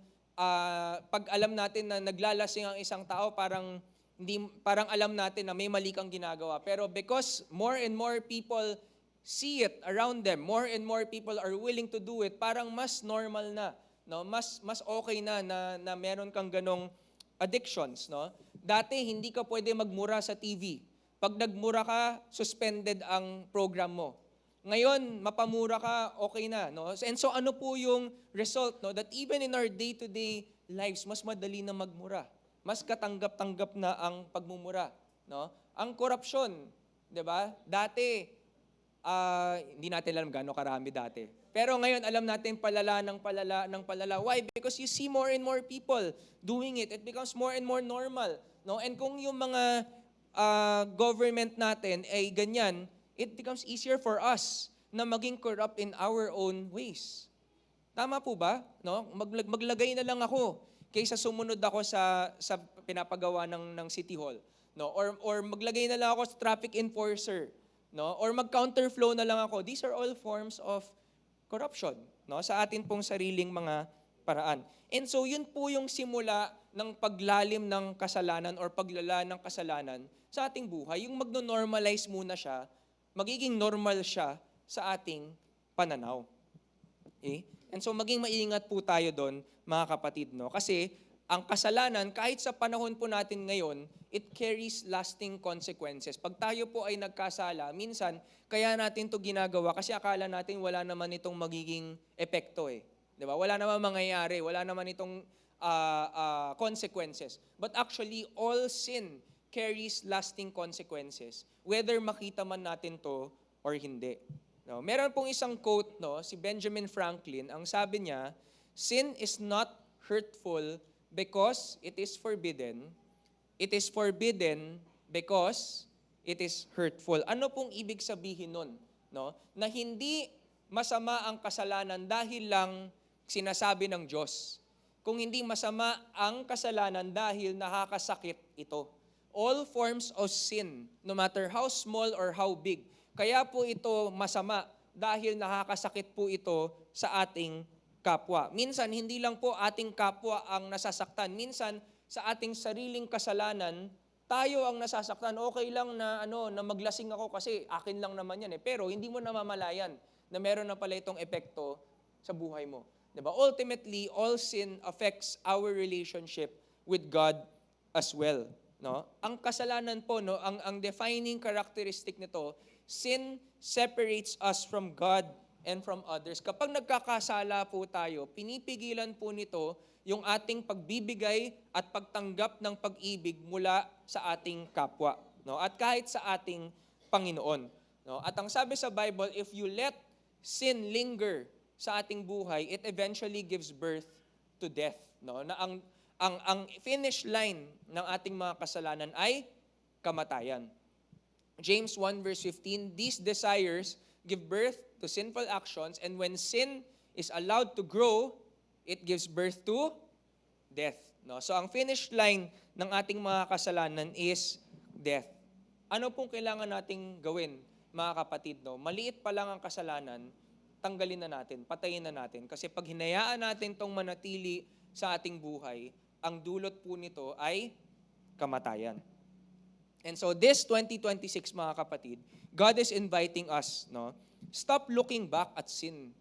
pag alam natin na naglalasing ang isang tao, parang alam natin na may mali kang ginagawa. Pero because more and more people see it around them, more and more people are willing to do it, parang mas normal na, no? Mas okay na meron kang ganong addictions, no? Dati hindi ka pwede magmura sa TV. Pag nagmura ka, suspended ang program mo. Ngayon, mapamura ka, okay na. No? And so ano po yung result? No? That even in our day-to-day lives, mas madali na magmura. Mas katanggap-tanggap na ang pagmumura. No? Ang korupsyon, di ba? Dati, hindi natin alam gaano karami dati. Pero ngayon, alam natin palala ng palala ng palala. Why? Because you see more and more people doing it. It becomes more and more normal. No? And kung yung mga government natin ay ganyan, it becomes easier for us na maging corrupt in our own ways. Tama po ba? No? Maglagay na lang ako kaysa sumunod ako sa pinapagawa ng City Hall. No? Or maglagay na lang ako sa traffic enforcer. No? Or mag-counterflow na lang ako. These are all forms of corruption, no? Sa atin pong sariling mga paraan. And so yun po yung simula ng paglalim ng kasalanan or paglala ng kasalanan sa ating buhay. Yung magno-normalize muna siya, magiging normal siya sa ating pananaw. Okay? And so maging maingat po tayo doon, mga kapatid, no? Kasi ang kasalanan, kahit sa panahon po natin ngayon, it carries lasting consequences. Pag tayo po ay nagkasala, minsan, kaya natin to ginagawa kasi akala natin wala naman itong magiging epekto eh. Diba? Wala naman mangyayari, wala naman itong consequences. But actually, all sin carries lasting consequences, whether makita man natin to or hindi. No? Meron pong isang quote, no, si Benjamin Franklin, ang sabi niya, sin is not hurtful because it is forbidden. It is forbidden because it is hurtful. Ano pong ibig sabihin nun? No? Na hindi masama ang kasalanan dahil lang sinasabi ng Diyos. Kung hindi masama ang kasalanan dahil nakakasakit ito. All forms of sin, no matter how small or how big, kaya po ito masama dahil nakakasakit po ito sa ating kapwa. Minsan, hindi lang po ating kapwa ang nasasaktan. Minsan, sa ating sariling kasalanan, tayo ang nasasaktan. Okay lang na, na maglasing ako kasi akin lang naman yan eh. Pero hindi mo namamalayan na meron na pala itong epekto sa buhay mo. Diba? Ultimately, all sin affects our relationship with God as well. No? Ang kasalanan po, no, ang defining characteristic nito, sin separates us from God and from others. Kapag nagkakasala po tayo, pinipigilan po nito yung ating pagbibigay at pagtanggap ng pag-ibig mula sa ating kapwa, no? At kahit sa ating Panginoon, no? At ang sabi sa Bible, if you let sin linger sa ating buhay, it eventually gives birth to death, no? Na ang finish line ng ating mga kasalanan ay kamatayan. James 1 verse 15, these desires give birth to sinful actions, and when sin is allowed to grow, it gives birth to death. No? So ang finish line ng ating mga kasalanan is death. Ano pong kailangan nating gawin, mga kapatid? No? Maliit pa lang ang kasalanan, tanggalin na natin, patayin na natin. Kasi pag hinayaan natin tong manatili sa ating buhay, ang dulot po nito ay kamatayan. And so this 2026, mga kapatid, God is inviting us, no? Stop looking back at sin.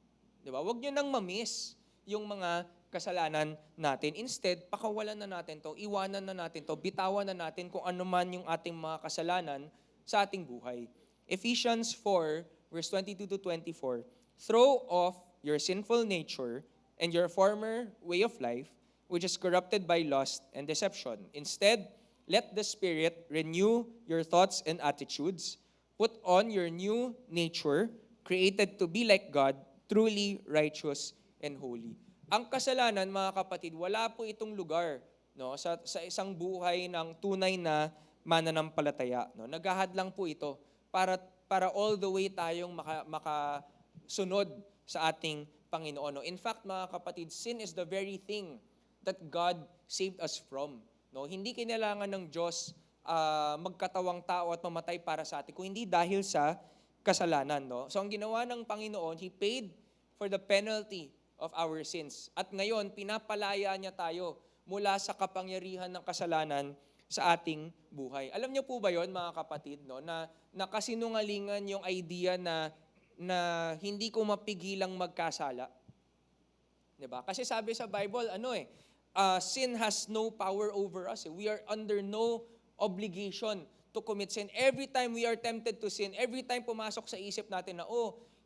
Diba? Huwag nyo nang mamiss yung mga kasalanan natin. Instead, pakawalan na natin to, iwanan na natin to, bitawan na natin kung ano man yung ating mga kasalanan sa ating buhay. Ephesians 4, verse 22 to 24, throw off your sinful nature and your former way of life, which is corrupted by lust and deception. Instead, let the Spirit renew your thoughts and attitudes. Put on your new nature, created to be like God, truly righteous and holy. Ang kasalanan, mga kapatid, wala po itong lugar, no, sa isang buhay ng tunay na mananampalataya. No? Naghahadlang po ito para all the way tayong makasunod sa ating Panginoon. No? In fact, mga kapatid, sin is the very thing that God saved us from. No? Hindi kinailangan ng Diyos magkatawang tao at mamatay para sa atin, kung hindi dahil sa kasalanan. No? So ang ginawa ng Panginoon, He paid for the penalty of our sins. At ngayon, pinapalaya niya tayo mula sa kapangyarihan ng kasalanan sa ating buhay. Alam niyo po ba yon, mga kapatid, no? na kasinungalingan yung idea na hindi ko mapigilang magkasala? Diba? Kasi sabi sa Bible, sin has no power over us. We are under no obligation to commit sin. Every time we are tempted to sin, every time pumasok sa isip natin na,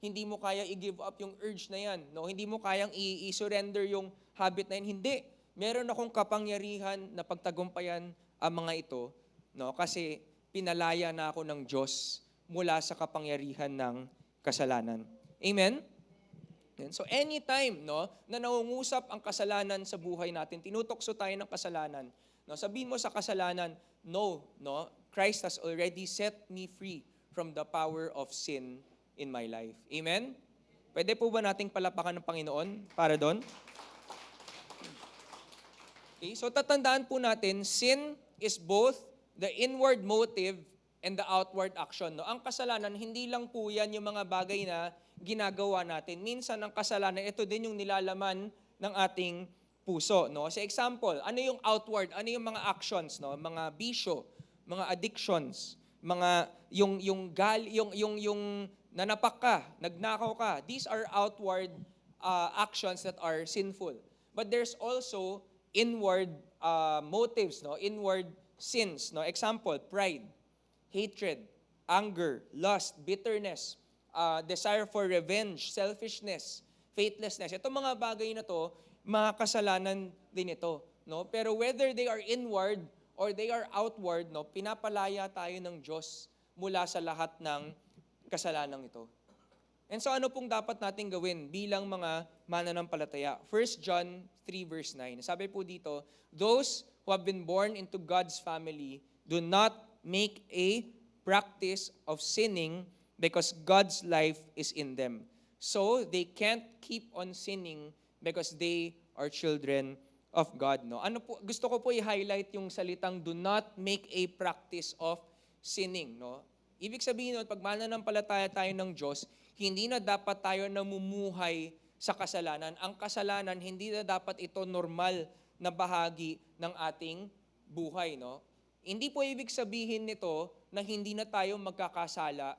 hindi mo kaya i-give up yung urge na yan. No? Hindi mo kayang i-surrender yung habit na yan. Hindi. Meron akong kapangyarihan na pagtagumpayan ang mga ito. No? Kasi pinalaya na ako ng Diyos mula sa kapangyarihan ng kasalanan. Amen? So anytime na nangungusap ang kasalanan sa buhay natin, tinutokso tayo ng kasalanan, sabihin mo sa kasalanan, no, Christ has already set me free from the power of sin in my life. Amen? Pwede po ba nating palapakan ng Panginoon para doon? Okay, so tatandaan po natin, sin is both the inward motive and the outward action. Ang kasalanan, hindi lang po yan yung mga bagay na ginagawa natin. Minsan ang kasalanan, ito din yung nilalaman ng ating puso. Sa example, ano yung outward? Ano yung mga actions? Mga bisyo, mga addictions, mga yung nanapak ka, nagnakaw ka. These are outward actions that are sinful. But there's also inward motives, inward sins. Example, pride, hatred, anger, lust, bitterness, desire for revenge, selfishness, faithlessness. Itong mga bagay na to, mga kasalanan din ito. Pero whether they are inward or they are outward, pinapalaya tayo ng Diyos mula sa lahat ng kasalanang ito. And so ano pong dapat natin gawin bilang mga mananampalataya? 1 John 3 verse 9. Sabi po dito, those who have been born into God's family do not make a practice of sinning because God's life is in them. So they can't keep on sinning because they are children of God. Gusto ko po i-highlight yung salitang do not make a practice of sinning. Ibig sabihin pag mananampalataya tayo ng Diyos, hindi na dapat tayo namumuhay sa kasalanan. Ang kasalanan, hindi na dapat ito normal na bahagi ng ating buhay. Hindi po ibig sabihin nito na hindi na tayo magkakasala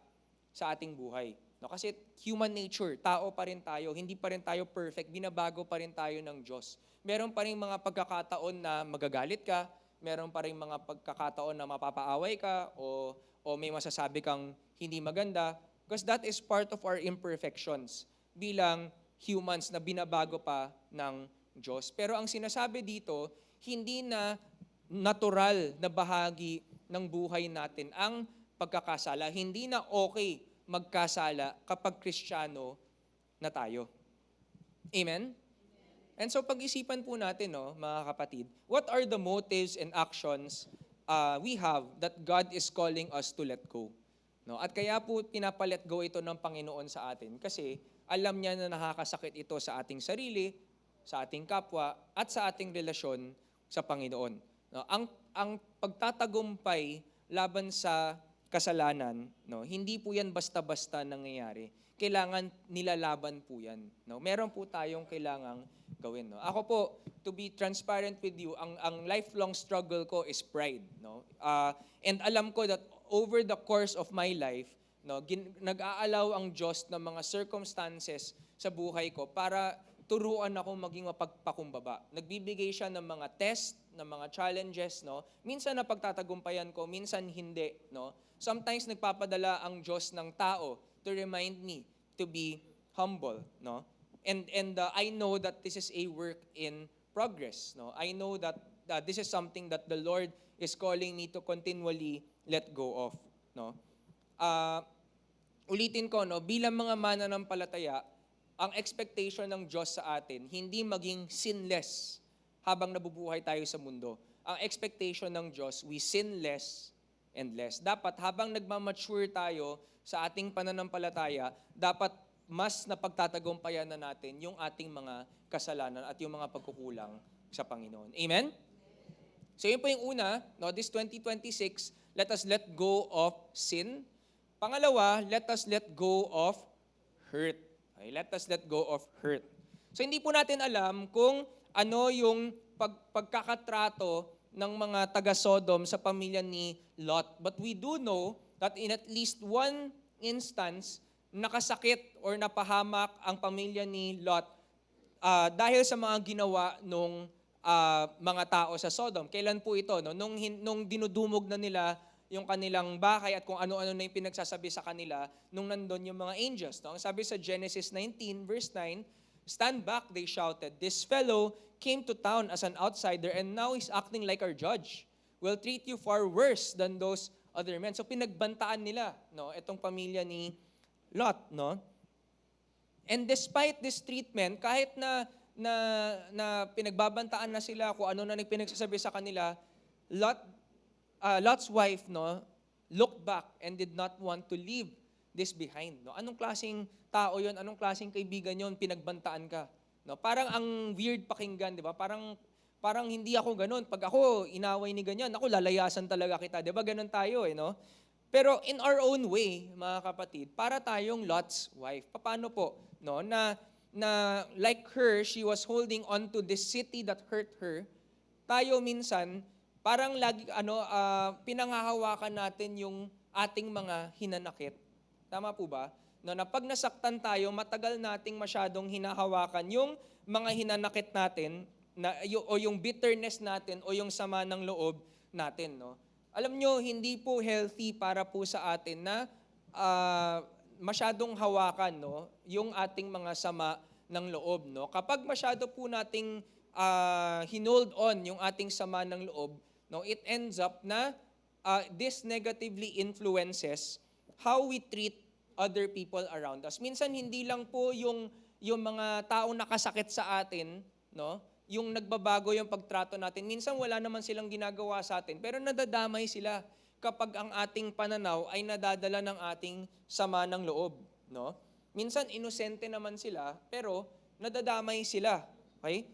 sa ating buhay. Kasi human nature, tao pa rin tayo, hindi pa rin tayo perfect, binabago pa rin tayo ng Diyos. Meron pa rin mga pagkakataon na magagalit ka, meron pa rin mga pagkakataon na mapapaaway ka, o may masasabi kang hindi maganda, because that is part of our imperfections bilang humans na binabago pa ng Diyos. Pero ang sinasabi dito, hindi na natural na bahagi ng buhay natin ang pagkakasala. Hindi na okay magkasala kapag Kristiyano na tayo. Amen? And so pag-isipan po natin, mga kapatid, what are the motives and actions we have that God is calling us to let go? At kaya po pinapalet go ito ng Panginoon sa atin kasi alam niya na nakakasakit ito sa ating sarili, sa ating kapwa, at sa ating relasyon sa Panginoon. Ang pagtatagumpay laban sa kasalanan, hindi po yan basta-basta nangyayari. Kailangan nilalaban po yan. Meron po tayong kailangang gawin. Ako po, to be transparent with you, ang lifelong struggle ko is pride. And alam ko that over the course of my life, nag-aalaw ang Diyos ng mga circumstances sa buhay ko para turuan ako maging mapagpakumbaba. Nagbibigay siya ng mga test, ng mga challenges. Minsan napagtatagumpayan ko, minsan hindi. Sometimes nagpapadala ang Diyos ng tao to remind me to be humble. And I know that this is a work in progress. I know that this is something that the Lord is calling me to continually let go of. Ulitin ko, bilang mga mananampalataya, ang expectation ng Diyos sa atin, hindi maging sinless habang nabubuhay tayo sa mundo. Ang expectation ng Diyos, we sin less and less. Dapat habang nagmamature tayo sa ating pananampalataya, dapat mas napagtatagumpayan na natin yung ating mga kasalanan at yung mga pagkukulang sa Panginoon. Amen? So yun po yung una, this 2026, let us let go of sin. Pangalawa, let us let go of hurt. Okay, let us let go of hurt. So hindi po natin alam kung ano yung pagkakatrato ng mga taga-Sodom sa pamilya ni Lot. But we do know that in at least one instance, nakasakit or napahamak ang pamilya ni Lot dahil sa mga ginawa nung mga tao sa Sodom. Kailan po ito? Nung dinudumog na nila yung kanilang bahay at kung ano-ano na yung pinagsasabi sa kanila nung nandun yung mga angels. No? Ang sabi sa Genesis 19 verse 9, "Stand back," they shouted. "This fellow came to town as an outsider and now he's acting like our judge. We'll treat you far worse than those other men." So pinagbantaan nila, no, itong pamilya ni Lot, no? And despite this treatment, kahit na pinagbabantaan na sila kung ano na pinagsasabi sa kanila, Lot's wife, no, looked back and did not want to leave this behind. No? Anong klaseng tao yon? Anong klaseng kaibigan yon? Pinagbantaan ka. No? Parang ang weird pakinggan, di ba? Parang hindi ako ganun. Pag ako inaway ni ganyan, ako lalayasan talaga kita. Di ba? Ganun tayo, no? Pero in our own way, mga kapatid, para tayong Lot's wife. Paano po? No? Na like her, she was holding on to this city that hurt her. Tayo minsan, parang lagi pinanghahawakan natin yung ating mga hinanakit. Tama po ba? No, na pag nasaktan tayo, matagal nating masyadong hinahawakan yung mga hinanakit natin o yung bitterness natin o yung sama ng loob natin, no? Alam nyo, hindi po healthy para po sa atin na masyadong hawakan, no, yung ating mga sama ng loob, no? Kapag masyado po nating hinold on yung ating sama ng loob, no, it ends up na this negatively influences how we treat other people around us. Minsan hindi lang po yung mga taong nakasakit sa atin, no, yung nagbabago yung pagtrato natin. Minsan wala naman silang ginagawa sa atin, pero nadadamay sila kapag ang ating pananaw ay nadadala ng ating sama ng loob, no? Minsan inosente naman sila, pero nadadamay sila. Okay?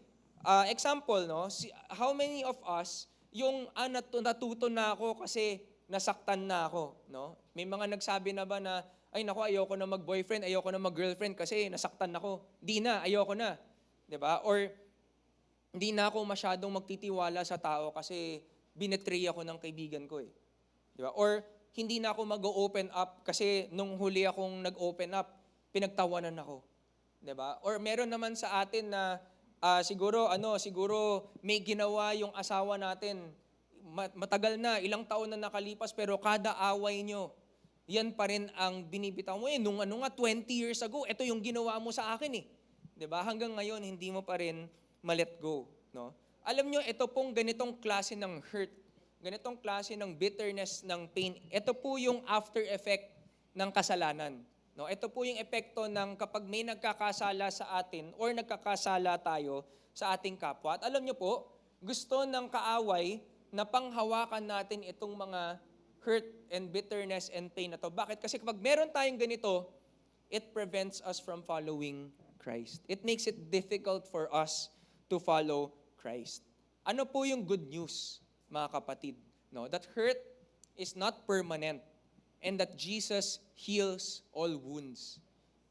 Example, no? How many of us yung natuto na ako kasi nasaktan na ako, no? May mga nagsabi na ba na, ay naku, ayoko na mag-boyfriend, ayoko na mag-girlfriend kasi nasaktan ako. Di na, ayoko na. 'Di ba? Or hindi na ako masyadong magtitiwala sa tao kasi binetray ako ng kaibigan ko eh. 'Di ba? Or hindi na ako mag-open up kasi nung huli akong nag-open up, pinagtawanan ako. 'Di ba? Or meron naman sa atin na siguro may ginawa yung asawa natin. Matagal na, ilang taon na nakalipas pero kada away nyo, yan pa rin ang binibitaw mo. Nung 20 years ago, ito yung ginawa mo sa akin eh. 'Di ba? Hanggang ngayon hindi mo pa rin ma-let go, no? Alam nyo, ito pong ganitong klase ng hurt, ganitong klase ng bitterness, ng pain, ito po yung after effect ng kasalanan. No, ito po yung epekto ng kapag may nagkakasala sa atin or nagkakasala tayo sa ating kapwa. At alam nyo po, gusto ng kaaway na panghawakan natin itong mga hurt and bitterness and pain na to. Bakit? Kasi kapag meron tayong ganito, it prevents us from following Christ. It makes it difficult for us to follow Christ. Ano po yung good news, mga kapatid? No, that hurt is not permanent and that Jesus heals all wounds.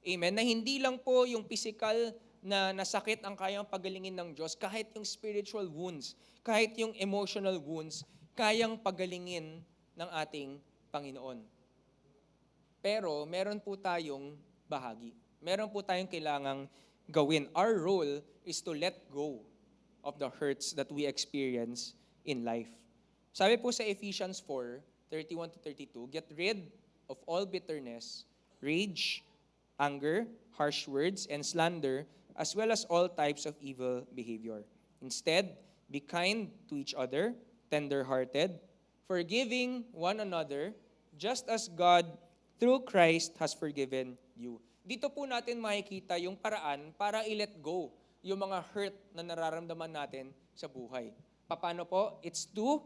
Amen? Na hindi lang po yung physical na nasakit ang kayang pagalingin ng Diyos, kahit yung spiritual wounds, kahit yung emotional wounds, kayang pagalingin ng ating Panginoon. Pero meron po tayong bahagi. Meron po tayong kailangang gawin. Our role is to let go of the hurts that we experience in life. Sabi po sa Ephesians 4:31-32, "Get rid of all bitterness, rage, anger, harsh words, and slander, as well as all types of evil behavior. Instead, be kind to each other, tender-hearted, forgiving one another, just as God, through Christ, has forgiven you." Dito po natin makikita yung paraan para i-let go yung mga hurt na nararamdaman natin sa buhay. Paano po? It's to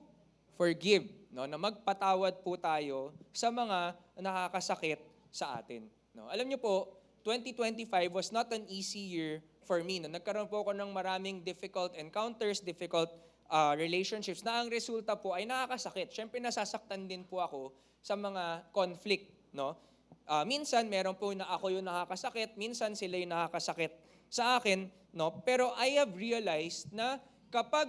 forgive, no? Na magpatawad po tayo sa mga nakakasakit sa atin. No? Alam niyo po, 2025 was not an easy year for me. No? Nagkaroon po ako ng maraming difficult encounters, difficult relationships na ang resulta po ay nakakasakit. Siyempre nasasaktan din po ako sa mga conflict, no? Minsan meron po na ako yung nakakasakit, minsan sila yung nakakasakit sa akin, no? Pero I have realized na kapag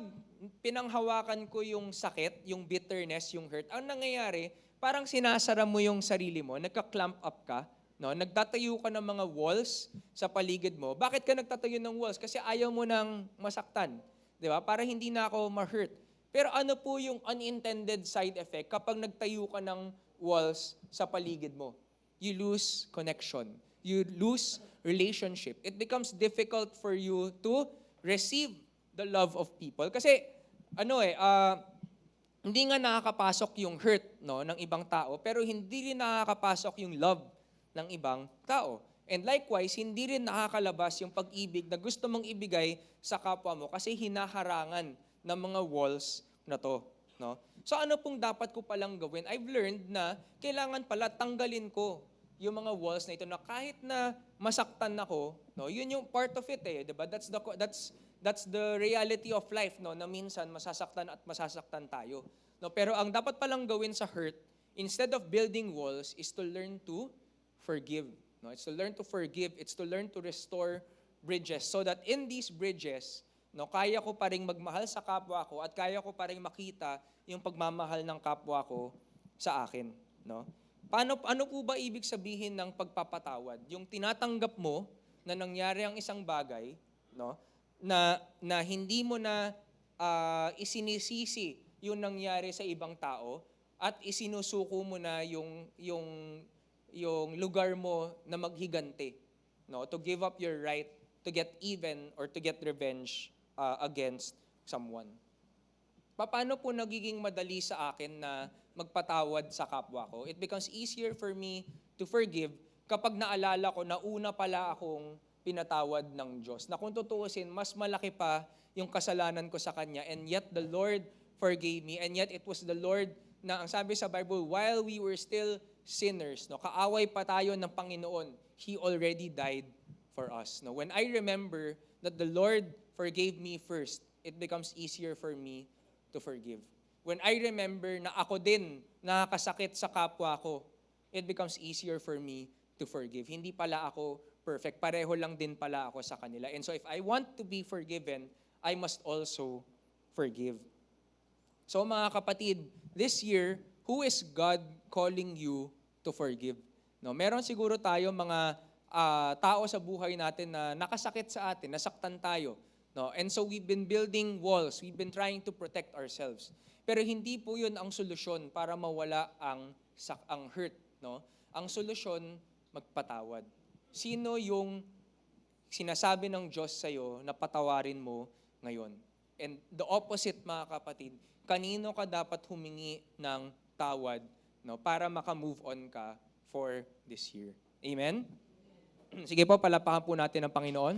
pinanghawakan ko yung sakit, yung bitterness, yung hurt, ang nangyayari, parang sinasara mo yung sarili mo, nagka-clamp up ka, no? Nagtatayo ka ng mga walls sa paligid mo. Bakit ka nagtatayo ng walls? Kasi ayaw mo nang masaktan, di ba? Para hindi na ako ma-hurt. Pero ano po yung unintended side effect kapag nagtayo ka ng walls sa paligid mo? You lose connection. You lose relationship. It becomes difficult for you to receive the love of people. Kasi, hindi nga nakakapasok yung hurt ng ibang tao, pero hindi rin nakakapasok yung love ng ibang tao. And likewise, hindi rin nakakalabas yung pag-ibig na gusto mong ibigay sa kapwa mo kasi hinaharangan ng mga walls na to. No? So ano pong dapat ko palang gawin? I've learned na kailangan pala tanggalin ko yung mga walls na ito na kahit na masaktan ako, yun yung part of it diba? That's the reality of life, na minsan masasaktan at masasaktan tayo. Pero ang dapat palang gawin sa hurt, instead of building walls, is to learn to forgive. It's to learn to forgive, it's to learn to restore bridges so that in these bridges, kaya ko pa rin magmahal sa kapwa ko at kaya ko pa rin makita yung pagmamahal ng kapwa ko sa akin. Ano po ba ibig sabihin ng pagpapatawad? Yung tinatanggap mo na nangyari ang isang bagay, na hindi mo na isinisisi yung nangyari sa ibang tao at isinusuko mo na yung lugar mo na maghigante, to give up your right to get even or to get revenge against someone. Paano po nagiging madali sa akin na magpatawad sa kapwa ko? It becomes easier for me to forgive kapag naalala ko na una pala akong pinatawad ng Diyos. Na kung tutuusin, mas malaki pa yung kasalanan ko sa Kanya, and yet the Lord forgave me, and yet it was the Lord na, ang sabi sa Bible, while we were still sinners, kaaway pa tayo ng Panginoon, He already died for us. When I remember that the Lord forgave me first, it becomes easier for me to forgive. When I remember na ako din nakakasakit sa kapwa ko, it becomes easier for me to forgive. Hindi pala ako perfect. Pareho lang din pala ako sa kanila. And so if I want to be forgiven, I must also forgive. So mga kapatid, this year, who is God calling you to forgive? Meron siguro tayo mga tao sa buhay natin na nakasakit sa atin, nasaktan tayo. And so we've been building walls, we've been trying to protect ourselves. Pero hindi po yun ang solusyon para mawala ang hurt. Ang solusyon, magpatawad. Sino yung sinasabi ng Diyos sa'yo na patawarin mo ngayon? And the opposite, mga kapatid, kanino ka dapat humingi ng tawad para makamove on ka for this year? Amen? Sige po, palapakan po natin ang Panginoon.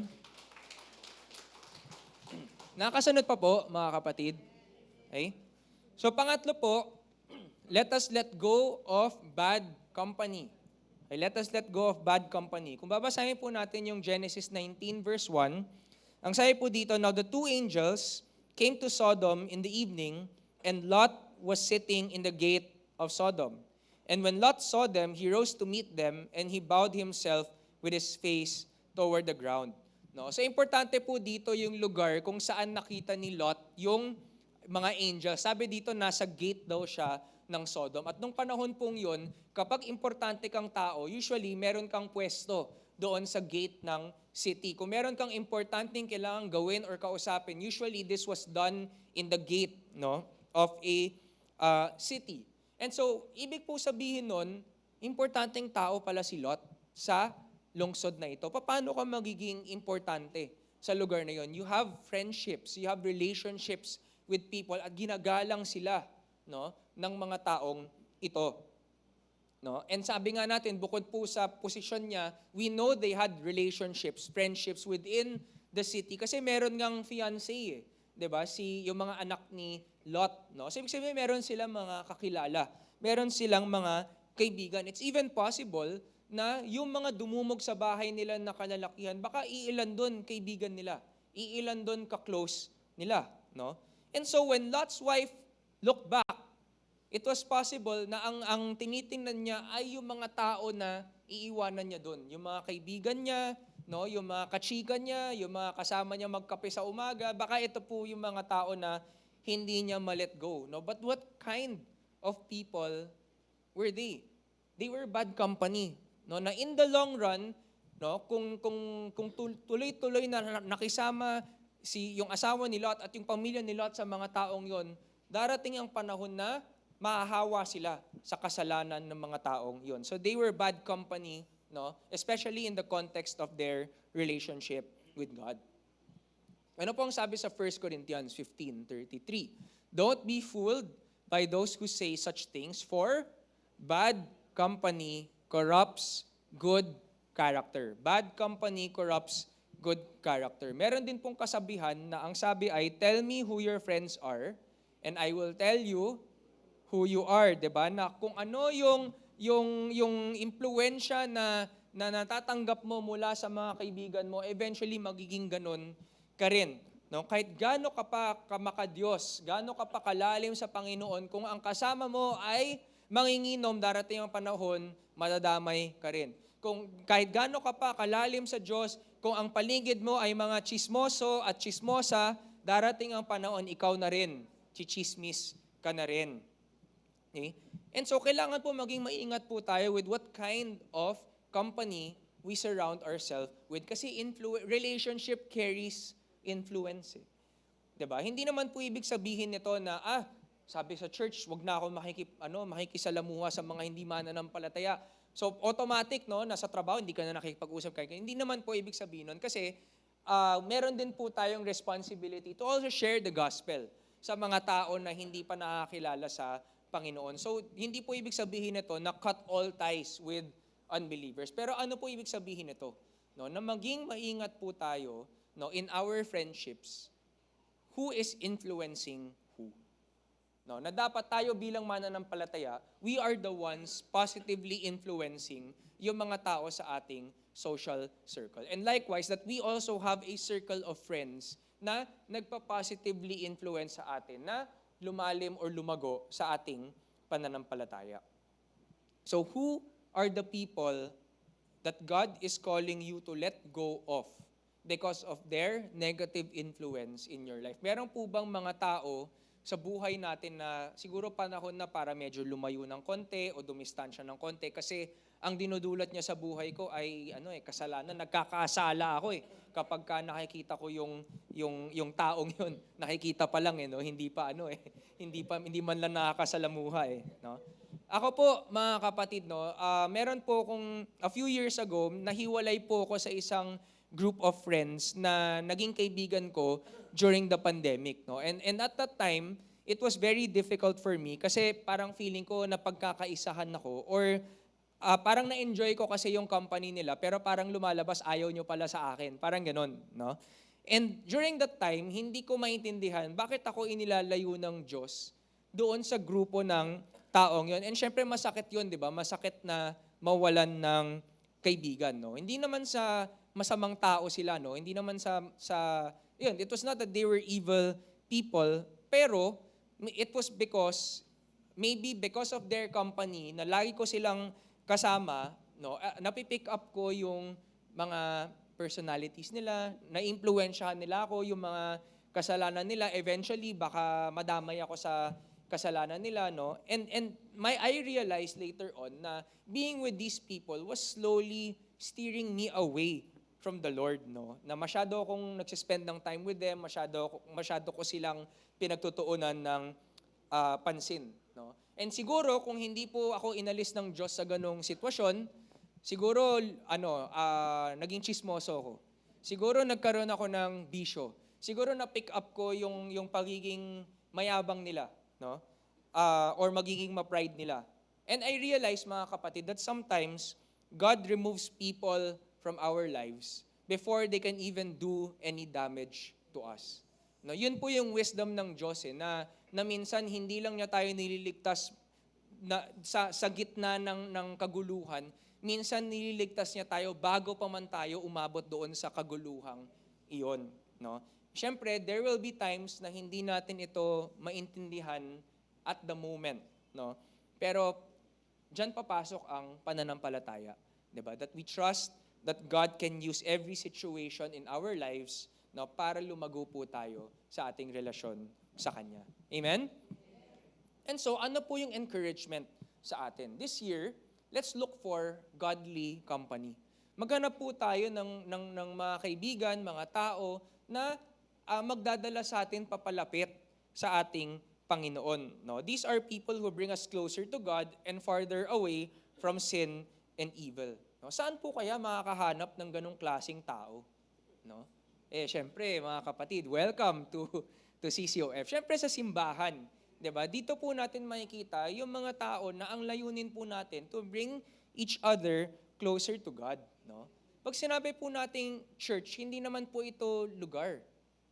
Nakasunod pa po, mga kapatid. Okay? So pangatlo po, let us let go of bad company. Okay, let us let go of bad company. Kung babasahin po natin yung Genesis 19 verse 1, ang sabi po dito, now the two angels came to Sodom in the evening, and Lot was sitting in the gate of Sodom. And when Lot saw them, he rose to meet them, and he bowed himself with his face toward the ground. So importante po dito yung lugar kung saan nakita ni Lot yung mga angels. Sabi dito, nasa gate daw siya ng Sodom. At nung panahon pong yun, kapag importante kang tao, usually meron kang pwesto doon sa gate ng city. Kung meron kang importanteng kailangan gawin or kausapin, usually this was done in the gate of a city. And so, ibig po sabihin nun, importanteng tao pala si Lot sa lungsod na ito. Paano ka magiging importante sa lugar na yon? You have friendships, you have relationships with people at ginagalang sila ng mga taong ito. And sabi nga natin, bukod po sa posisyon niya, we know they had relationships, friendships within the city kasi meron ngang fiancé, 'di ba? Yung mga anak ni Lot, So ibig sabihin meron silang mga kakilala, meron silang mga kaibigan. It's even possible na yung mga dumumog sa bahay nila na kalalakihan, baka iilan doon kaibigan nila, iilan doon ka-close nila. And so when Lot's wife looked back, it was possible na ang tinitingnan niya ay yung mga tao na iiwanan niya doon. Yung mga kaibigan niya, yung mga kachika niya, yung mga kasama niya magkape sa umaga, baka ito po yung mga tao na hindi niya ma-let go. But what kind of people were they? They were bad company. Na in the long run, kung tuloy-tuloy na nakisama yung asawa ni Lot at yung pamilya ni Lot sa mga taong yon, darating ang panahon na mahahawa sila sa kasalanan ng mga taong yon. So they were bad company, no? Especially in the context of their relationship with God. Ano po ang sabi sa 1 Corinthians 15:33? Don't be fooled by those who say such things, for bad company corrupts good character. Bad company corrupts good character. Meron din pong kasabihan na ang sabi ay, tell me who your friends are, and I will tell you who you are, 'di ba? Na kung ano yung impluwensya na natatanggap mo mula sa mga kaibigan mo, eventually magiging ganun ka rin. No? Kahit gaano ka pa kamakadiyos, gaano ka pa kalalim sa Panginoon, kung ang kasama mo ay manginginom, darating ang panahon, madadamay ka rin. Kung kahit gaano ka pa kalalim sa Diyos, kung ang paligid mo ay mga chismoso at chismosa, darating ang panahon, ikaw na rin, chichismis ka na rin. Okay? And so, kailangan po maging maingat po tayo with what kind of company we surround ourselves with. Kasi relationship carries influence. Diba? Hindi naman po ibig sabihin nito na, sabi sa church, wag na ako makikisalamuha sa mga hindi mananampalataya. So, automatic, no, nasa trabaho, hindi ka na nakikipag-usap kayo. Hindi naman po ibig sabihin nun. Kasi, meron din po tayong responsibility to also share the gospel sa mga tao na hindi pa nakakilala sa Panginoon. So, hindi po ibig sabihin nito na cut all ties with unbelievers. Pero ano po ibig sabihin nito? No, na maging maingat po tayo, no, in our friendships, who is influencing who. No, na dapat tayo bilang mananampalataya, we are the ones positively influencing yung mga tao sa ating social circle. And likewise, that we also have a circle of friends na nagpa-positively influence sa atin, na lumalim or lumago sa ating pananampalataya. So who are the people that God is calling you to let go of because of their negative influence in your life? Meron po bang mga tao sa buhay natin na siguro panahon na para medyo lumayo ng konti o dumistansya ng konti kasi ang dinudulot niya sa buhay ko ay kasalanan, nagkakasala ako kapag ka nakikita ko yung taong yun, nakikita pa lang hindi pa hindi man lang nakakasalamuha no. Ako po mga kapatid meron po kung a few years ago nahiwalay po ako sa isang group of friends na naging kaibigan ko during the pandemic and at that time it was very difficult for me kasi parang feeling ko na pagkakaisahan ako or parang na-enjoy ko kasi yung company nila pero parang lumalabas ayaw nyo pala sa akin. Parang ganon, no? And during that time, hindi ko maintindihan bakit ako inilalayo ng Diyos doon sa grupo ng taong yon. And syempre masakit yun, di ba? Masakit na mawalan ng kaibigan, no? Hindi naman sa masamang tao sila, no? Hindi naman yun, it was not that they were evil people, pero it was maybe because of their company na lagi ko silang kasama, no, napipick up ko yung mga personalities nila, na-impluwensyahan nila ako, yung mga kasalanan nila, eventually baka madamay ako sa kasalanan nila, no? And I realized later on na being with these people was slowly steering me away from the Lord, no? Na masyado akong nagsispend ng time with them, masyado ko silang pinagtutuunan ng pansin, no? And siguro kung hindi po ako inalis ng Diyos sa ganong sitwasyon, siguro naging chismoso ako. Siguro nagkaroon ako ng bisyo. Siguro na-pick up ko yung pagiging mayabang nila, no? Or magiging ma-pride nila. And I realize mga kapatid that sometimes God removes people from our lives before they can even do any damage to us. No, yun po yung wisdom ng Diyos na minsan hindi lang niya tayo nililigtas na sa gitna ng kaguluhan, minsan nililigtas niya tayo bago pa man tayo umabot doon sa kaguluhang iyon, no? Siyempre, there will be times na hindi natin ito maintindihan at the moment, no? Pero diyan papasok ang pananampalataya, 'di ba? That we trust that God can use every situation in our lives, no, para lumago po tayo sa ating relasyon sa Kanya. Amen? And so, ano po yung encouragement sa atin? This year, let's look for godly company. Maghanap po tayo ng mga kaibigan, mga tao na magdadala sa atin papalapit sa ating Panginoon. No? These are people who bring us closer to God and farther away from sin and evil. No? Saan po kaya makakahanap ng ganong klaseng tao? No? Syempre, mga kapatid, welcome to CCOF. Syempre sa simbahan, 'di ba? Dito po natin makikita yung mga tao na ang layunin po natin to bring each other closer to God, no? Pag sinabi po nating church, hindi naman po ito lugar.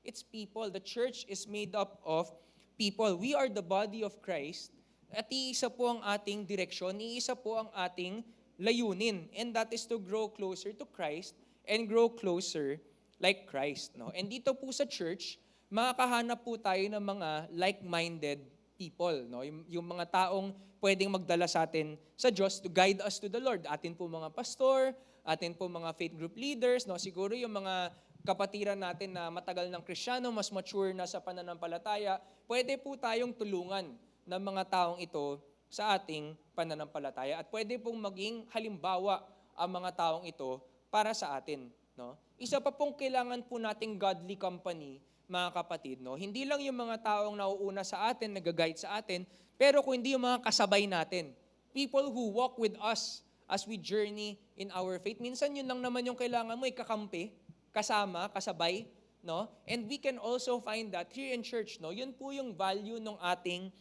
It's people. The church is made up of people. We are the body of Christ. At iisa po ang ating direksyon, iisa po ang ating layunin. And that is to grow closer to Christ and grow closer like Christ, no? And dito po sa church, makakahanap po tayo ng mga like-minded people, no? Yung mga taong pwedeng magdala sa atin sa Diyos to guide us to the Lord. Atin po mga pastor, atin po mga faith group leaders, no? Siguro yung mga kapatiran natin na matagal ng Kristiyano, mas mature na sa pananampalataya, pwede po tayong tulungan ng mga taong ito sa ating pananampalataya. At pwede pong maging halimbawa ang mga taong ito para sa atin, no? Isa pa pong kailangan po nating godly company, mga kapatid, no? Hindi lang yung mga taong nauuna sa atin, nag-guide sa atin, pero kung hindi yung mga kasabay natin. People who walk with us as we journey in our faith. Minsan yun lang naman yung kailangan mo, kakampi, kasama, kasabay, no? And we can also find that here in church, no? Yun po yung value ng ating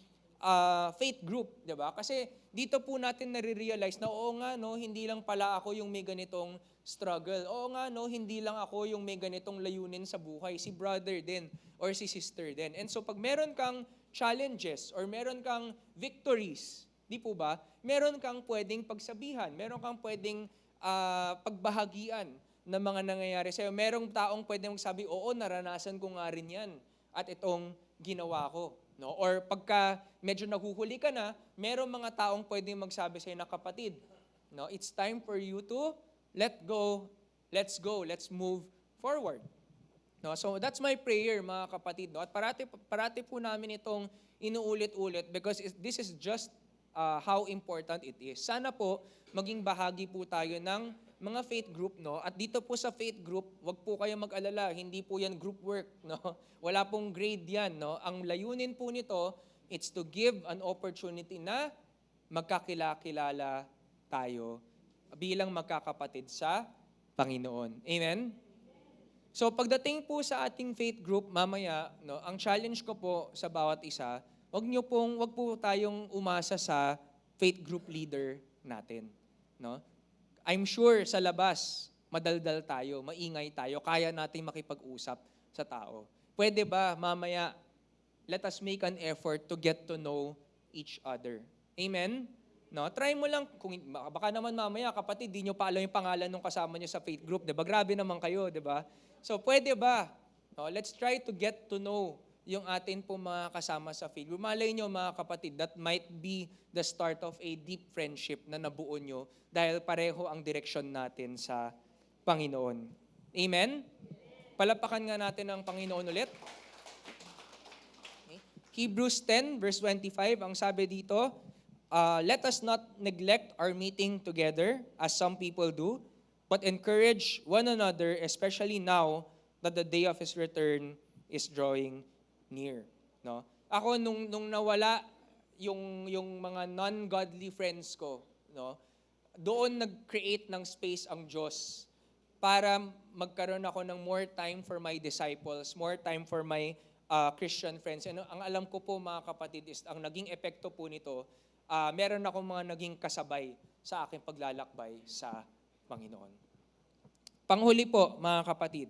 faith group, 'di ba? Kasi dito po natin nare-realize na oo nga, no, hindi lang pala ako yung may ganitong struggle. Oo nga, no, hindi lang ako yung may ganitong layunin sa buhay. Si brother din or si sister din. And so pag meron kang challenges or meron kang victories, di po ba? Meron kang pwedeng pagsabihan, meron kang pwedeng pagbahagian ng mga nangyayari sa'yo. Merong taong pwedeng magsabi, oo, naranasan ko nga rin yan at itong ginawa ko. No? Or pagka medyo nahuhuli ka na, merong mga taong pwedeng magsabi sa'yo na kapatid, no, it's time for you to let go, let's go, let's move forward. No? So that's my prayer, mga kapatid. No? At parati po namin itong inuulit-ulit because this is just how important it is. Sana po maging bahagi po tayo ng mga faith group, no? At dito po sa faith group, wag po kayong mag-alala, hindi po yan group work, no? Wala pong grade yan, no? Ang layunin po nito, it's to give an opportunity na magkakilala tayo bilang magkakapatid sa Panginoon. Amen? So pagdating po sa ating faith group mamaya, no, ang challenge ko po sa bawat isa, wag po tayong umasa sa faith group leader natin, no? I'm sure sa labas, madaldal tayo, maingay tayo, kaya nating makipag-usap sa tao. Pwede ba mamaya, let us make an effort to get to know each other. Amen? No, try mo lang, baka naman mamaya, kapatid, di nyo pa alam yung pangalan ng kasama nyo sa faith group, diba? Grabe naman kayo, diba? So, pwede ba? No, let's try to get to know yung atin po mga kasama sa faith group. Malay nyo, mga kapatid, that might be the start of a deep friendship na nabuo nyo dahil pareho ang direksyon natin sa Panginoon. Amen? Palapakan nga natin ang Panginoon ulit. Okay. Hebrews 10 verse 25, ang sabi dito, let us not neglect our meeting together as some people do, but encourage one another, especially now that the day of His return is drawing near. No? Ako, nung nawala yung mga non-godly friends ko, no, doon nag-create ng space ang Diyos para magkaroon ako ng more time for my disciples, more time for my Christian friends. And ang alam ko po, mga kapatid, is ang naging epekto po nito, meron akong mga naging kasabay sa aking paglalakbay sa Panginoon. Panghuli po, mga kapatid,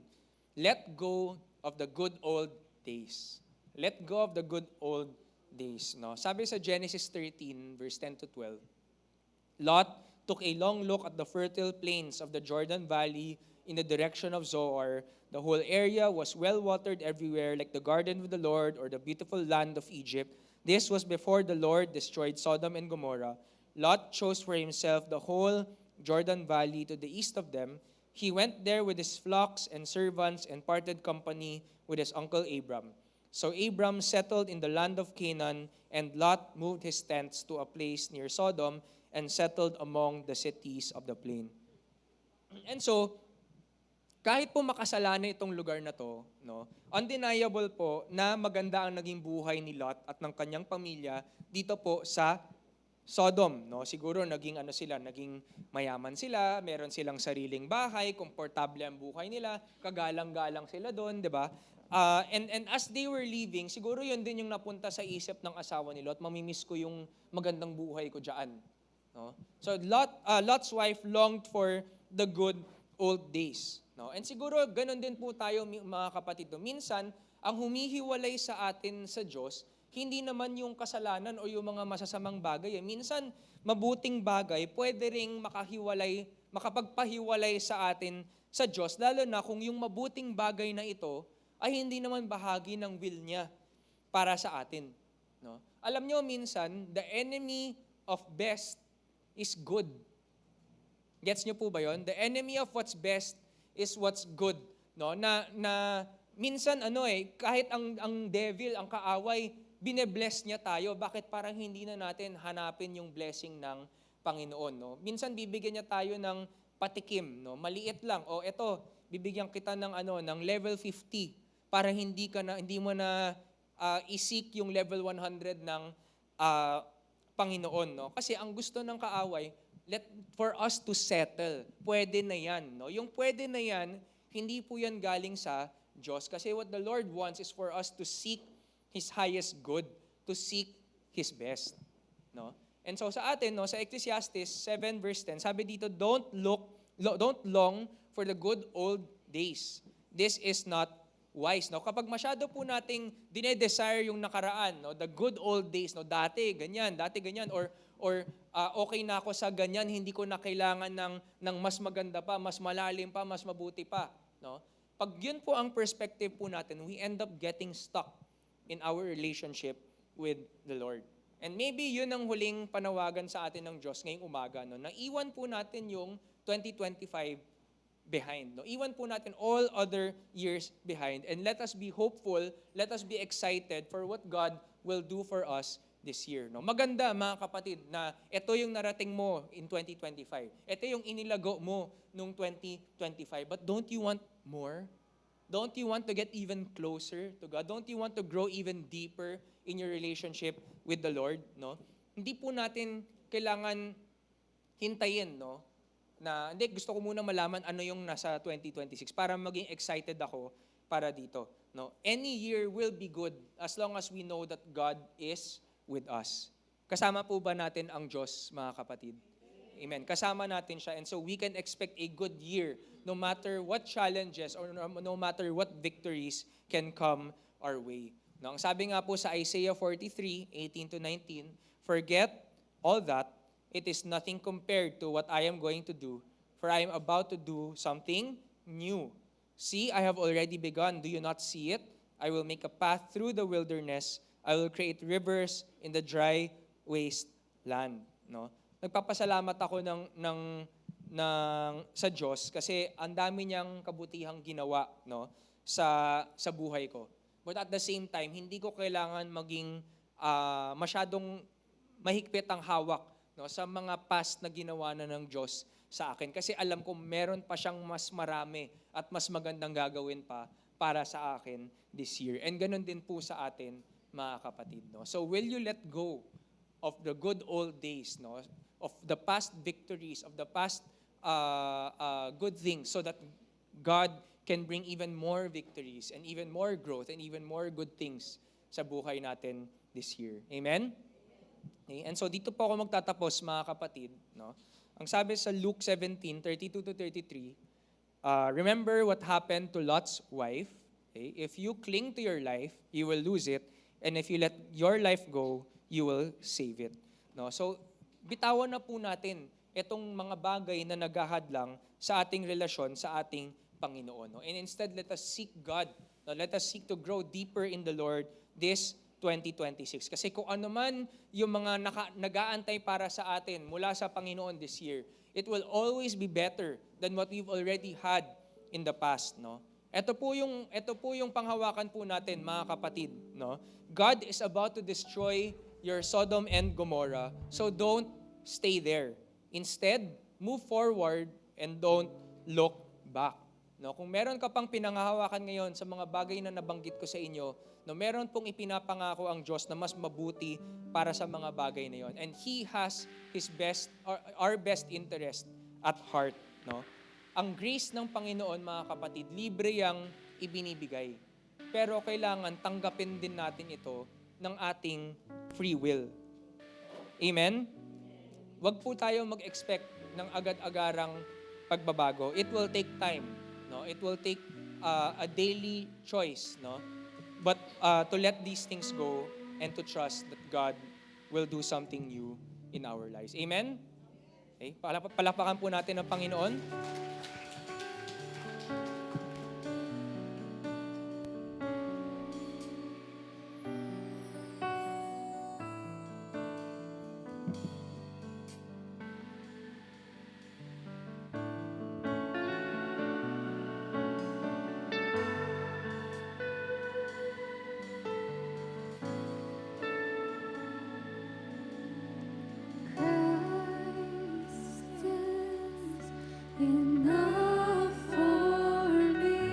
let go of the good old days. Let go of the good old days. No? Sabi sa Genesis 13, verse 10 to 12, Lot took a long look at the fertile plains of the Jordan Valley in the direction of Zoar. The whole area was well-watered everywhere, like the garden of the Lord or the beautiful land of Egypt. This was before the Lord destroyed Sodom and Gomorrah. Lot chose for himself the whole Jordan Valley to the east of them. He went there with his flocks and servants and parted company with his uncle Abram. So Abram settled in the land of Canaan, and Lot moved his tents to a place near Sodom and settled among the cities of the plain. And so, kahit po makasalanan itong lugar na to, no, undeniable po na maganda ang naging buhay ni Lot at ng kanyang pamilya dito po sa Sodom, no? Siguro naging mayaman sila, meron silang sariling bahay, komportable ang buhay nila, kagalang-galang sila doon, 'di ba? And as they were leaving, siguro 'yun din yung napunta sa isip ng asawa ni Lot, mamimiss ko yung magandang buhay ko diyan, no? So Lot's wife longed for the good old days, no? And siguro ganun din po tayo mga kapatid, no? Minsan ang humihiwalay sa atin sa Diyos hindi naman yung kasalanan o yung mga masasamang bagay. Minsan, mabuting bagay pwede ring makapagpahiwalay sa atin sa Diyos, lalo na kung yung mabuting bagay na ito ay hindi naman bahagi ng will niya para sa atin. No? Alam nyo, minsan, the enemy of best is good. Gets nyo po ba yon? The enemy of what's best is what's good. No? Na minsan, kahit ang devil, ang kaaway, bine-bless niya tayo. Bakit parang hindi na natin hanapin yung blessing ng Panginoon, no? Minsan bibigyan niya tayo ng patikim, no? Maliit lang. O eto, bibigyan kita ng ng level 50 para hindi mo na isik yung level 100 ng Panginoon, no? Kasi ang gusto ng kaaway, for us to settle. Pwede na yan, no? Yung pwede na yan, hindi po yan galing sa Diyos. Kasi what the Lord wants is for us to seek His highest good, to seek His best. No? And so sa atin, no, sa Ecclesiastes 7 verse 10, sabi dito, don't long for the good old days. This is not wise. No? Kapag masyado po nating dinedesire yung nakaraan, no, the good old days, no, dati ganyan, or okay na ako sa ganyan, hindi ko na kailangan ng mas maganda pa, mas malalim pa, mas mabuti pa. No? Pag yun po ang perspective po natin, we end up getting stuck in our relationship with the Lord. And maybe yun ang huling panawagan sa atin ng Diyos ngayong umaga. No? Naiwan po natin yung 2025 behind. No? Iwan po natin all other years behind. And let us be hopeful, let us be excited for what God will do for us this year. No? Maganda mga kapatid na ito yung narating mo in 2025. Ito yung inilago mo nung 2025. But don't you want more? Don't you want to get even closer to God? Don't you want to grow even deeper in your relationship with the Lord? No? Hindi po natin kailangan hintayin, no? Na hindi, gusto ko muna malaman ano yung nasa 2026 para maging excited ako para dito. No? Any year will be good as long as we know that God is with us. Kasama po ba natin ang Diyos, mga kapatid? Amen. Kasama natin siya. And so we can expect a good year no matter what challenges or no matter what victories can come our way. No, ang sabi nga po sa Isaiah 43:18-19, forget all that, it is nothing compared to what I am going to do, for I am about to do something new. See, I have already begun. Do you not see it? I will make a path through the wilderness. I will create rivers in the dry wasteland. No? Nagpapasalamat ako sa Diyos kasi ang dami niyang kabutihang ginawa, no, sa buhay ko. But at the same time, hindi ko kailangan maging masyadong mahigpit ang hawak, no, sa mga past na ginawa na ng Diyos sa akin. Kasi alam ko meron pa siyang mas marami at mas magandang gagawin pa para sa akin this year. And ganun din po sa atin, mga kapatid. No? So will you let go of the good old days, no? Of the past victories, of the past good things, so that God can bring even more victories and even more growth and even more good things sa buhay natin this year. Amen? Okay? And so dito po ako magtatapos, mga kapatid. No? Ang sabi sa Luke 17:32-33, remember what happened to Lot's wife. Okay? If you cling to your life, you will lose it. And if you let your life go, you will save it. No? So, bitawan na po natin itong mga bagay na naghahadlang sa ating relasyon sa ating Panginoon. No? And instead, let us seek God. No? Let us seek to grow deeper in the Lord this 2026. Kasi kung ano man yung mga nag-aantay para sa atin mula sa Panginoon this year, it will always be better than what we've already had in the past. No? Ito po yung panghawakan po natin, mga kapatid. No? God is about to destroy your Sodom and Gomorrah. So don't stay there. Instead, move forward and don't look back. No, kung meron ka pang pinanghahawakan ngayon sa mga bagay na nabanggit ko sa inyo, no, meron pong ipinapangako ang Diyos na mas mabuti para sa mga bagay na yon. And He has His best, or our best interest at heart. No? Ang grace ng Panginoon, mga kapatid, libre yang ibinibigay. Pero kailangan tanggapin din natin ito ng ating free will. Amen? Huwag po tayo mag-expect ng agad-agarang pagbabago. It will take time. No? It will take a daily choice. No? But to let these things go and to trust that God will do something new in our lives. Amen? Okay? Palakpakan po natin ang Panginoon. Enough for me.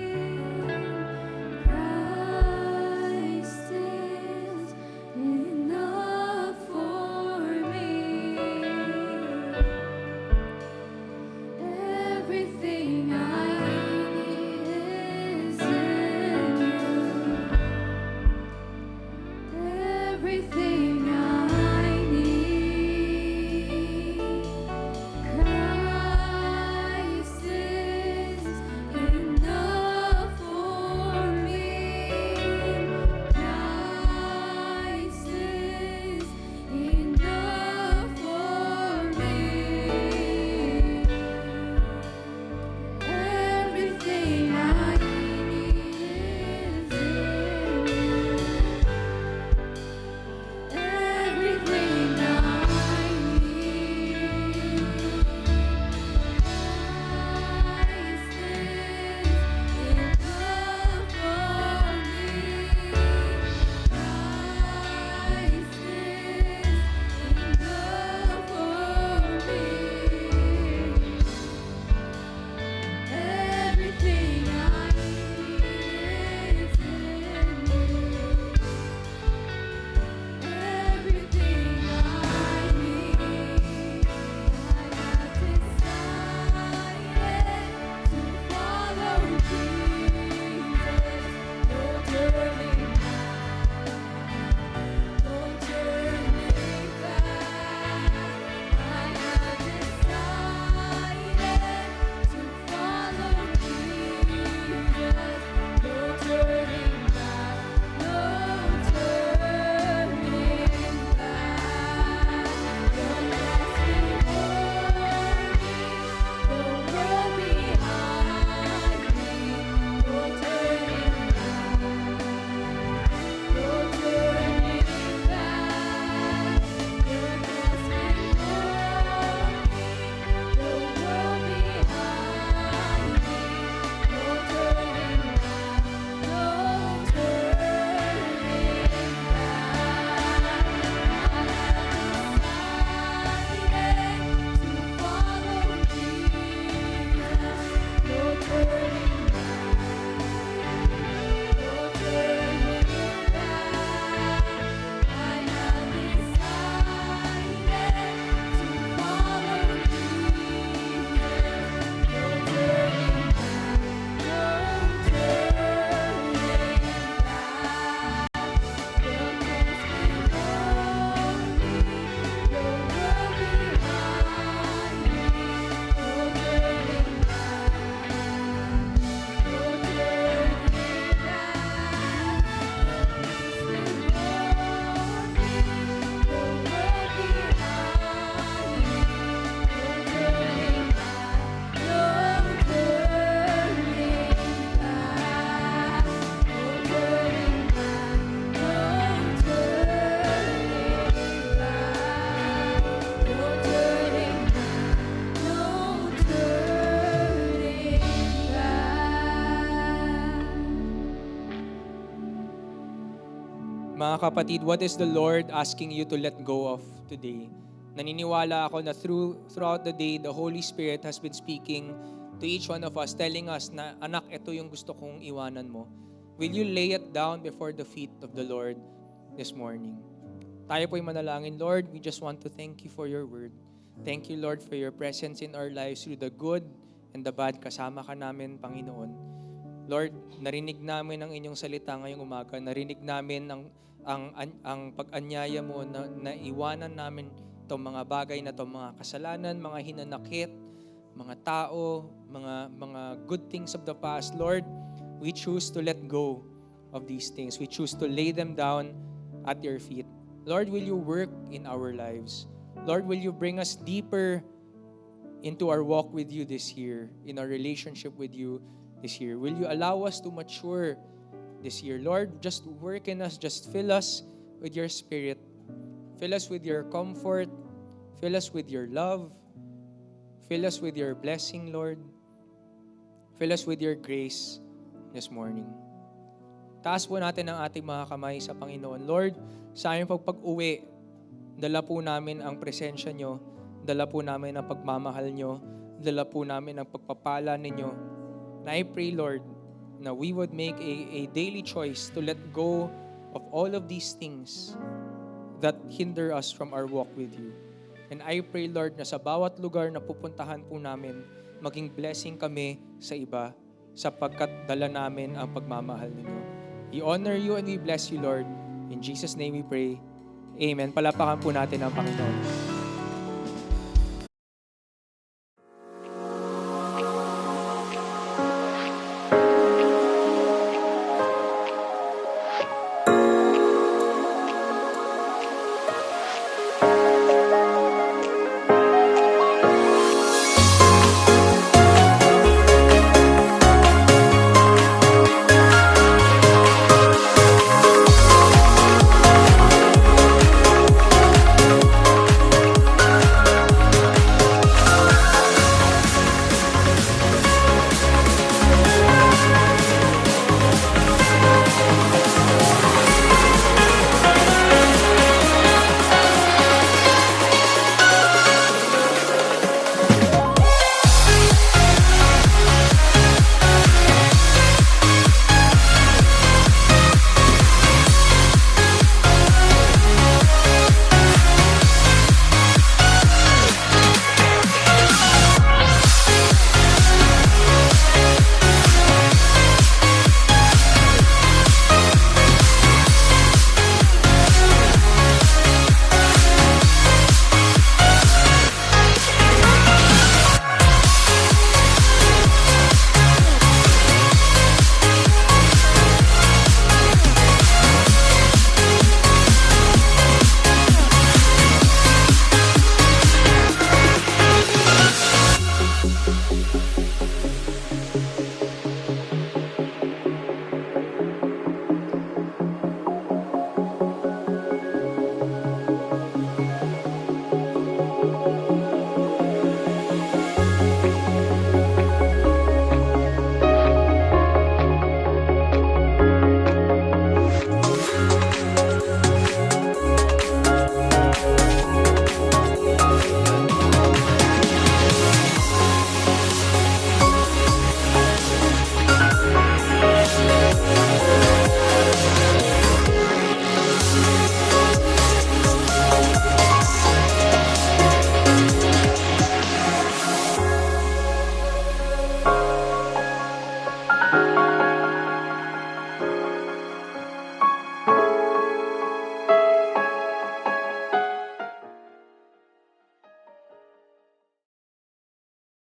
Christ is enough for me. Everything I need is in you. Everything I need. Christ is enough for me. Christ is enough for me. Everything I need is in you. Everything I need. Christ is enough for me. Christ is enough for me. Everything I need is in you. Everything I need, I have decided to follow Jesus. No turning back, no turning back. I have decided to follow Jesus. No turning back, no turning back. The past before me, the world behind me. No turning back, no turning back. The past before me, the world behind me. No turning back, no turning Mga kapatid, what is the Lord asking you to let go of today? Naniniwala ako na throughout the day, the Holy Spirit has been speaking to each one of us, telling us na, anak, ito yung gusto kong iwanan mo. Will you lay it down before the feet of the Lord this morning? Tayo po'y manalangin. Lord, we just want to thank you for your word. Thank you, Lord, for your presence in our lives through the good and the bad. Kasama ka namin, Panginoon. Lord, narinig namin ang inyong salita ngayong umaga. Narinig namin ang pag-anyaya mo na iwanan namin itong mga bagay na itong mga kasalanan, mga hinanakit, mga tao, mga good things of the past. Lord, we choose to let go of these things. We choose to lay them down at your feet. Lord, will you work in our lives? Lord, will you bring us deeper into our walk with you this year, in our relationship with you this year? Will you allow us to mature this year? Lord, just work in us, just fill us with your spirit. Fill us with your comfort. Fill us with your love. Fill us with your blessing, Lord. Fill us with your grace this morning. Taas po natin ang ating mga kamay sa Panginoon. Lord, sa aming pag-uwi, dala po namin ang presensya nyo. Dala po namin ang pagmamahal nyo. Dala po namin ang pagpapala ninyo. Na I pray, Lord, na we would make a daily choice to let go of all of these things that hinder us from our walk with you. And I pray, Lord, na sa bawat lugar na pupuntahan po namin, maging blessing kami sa iba sapagkat dala namin ang pagmamahal ninyo. We honor you and we bless you, Lord. In Jesus' name we pray. Amen. Palapakan po natin ang Panginoon.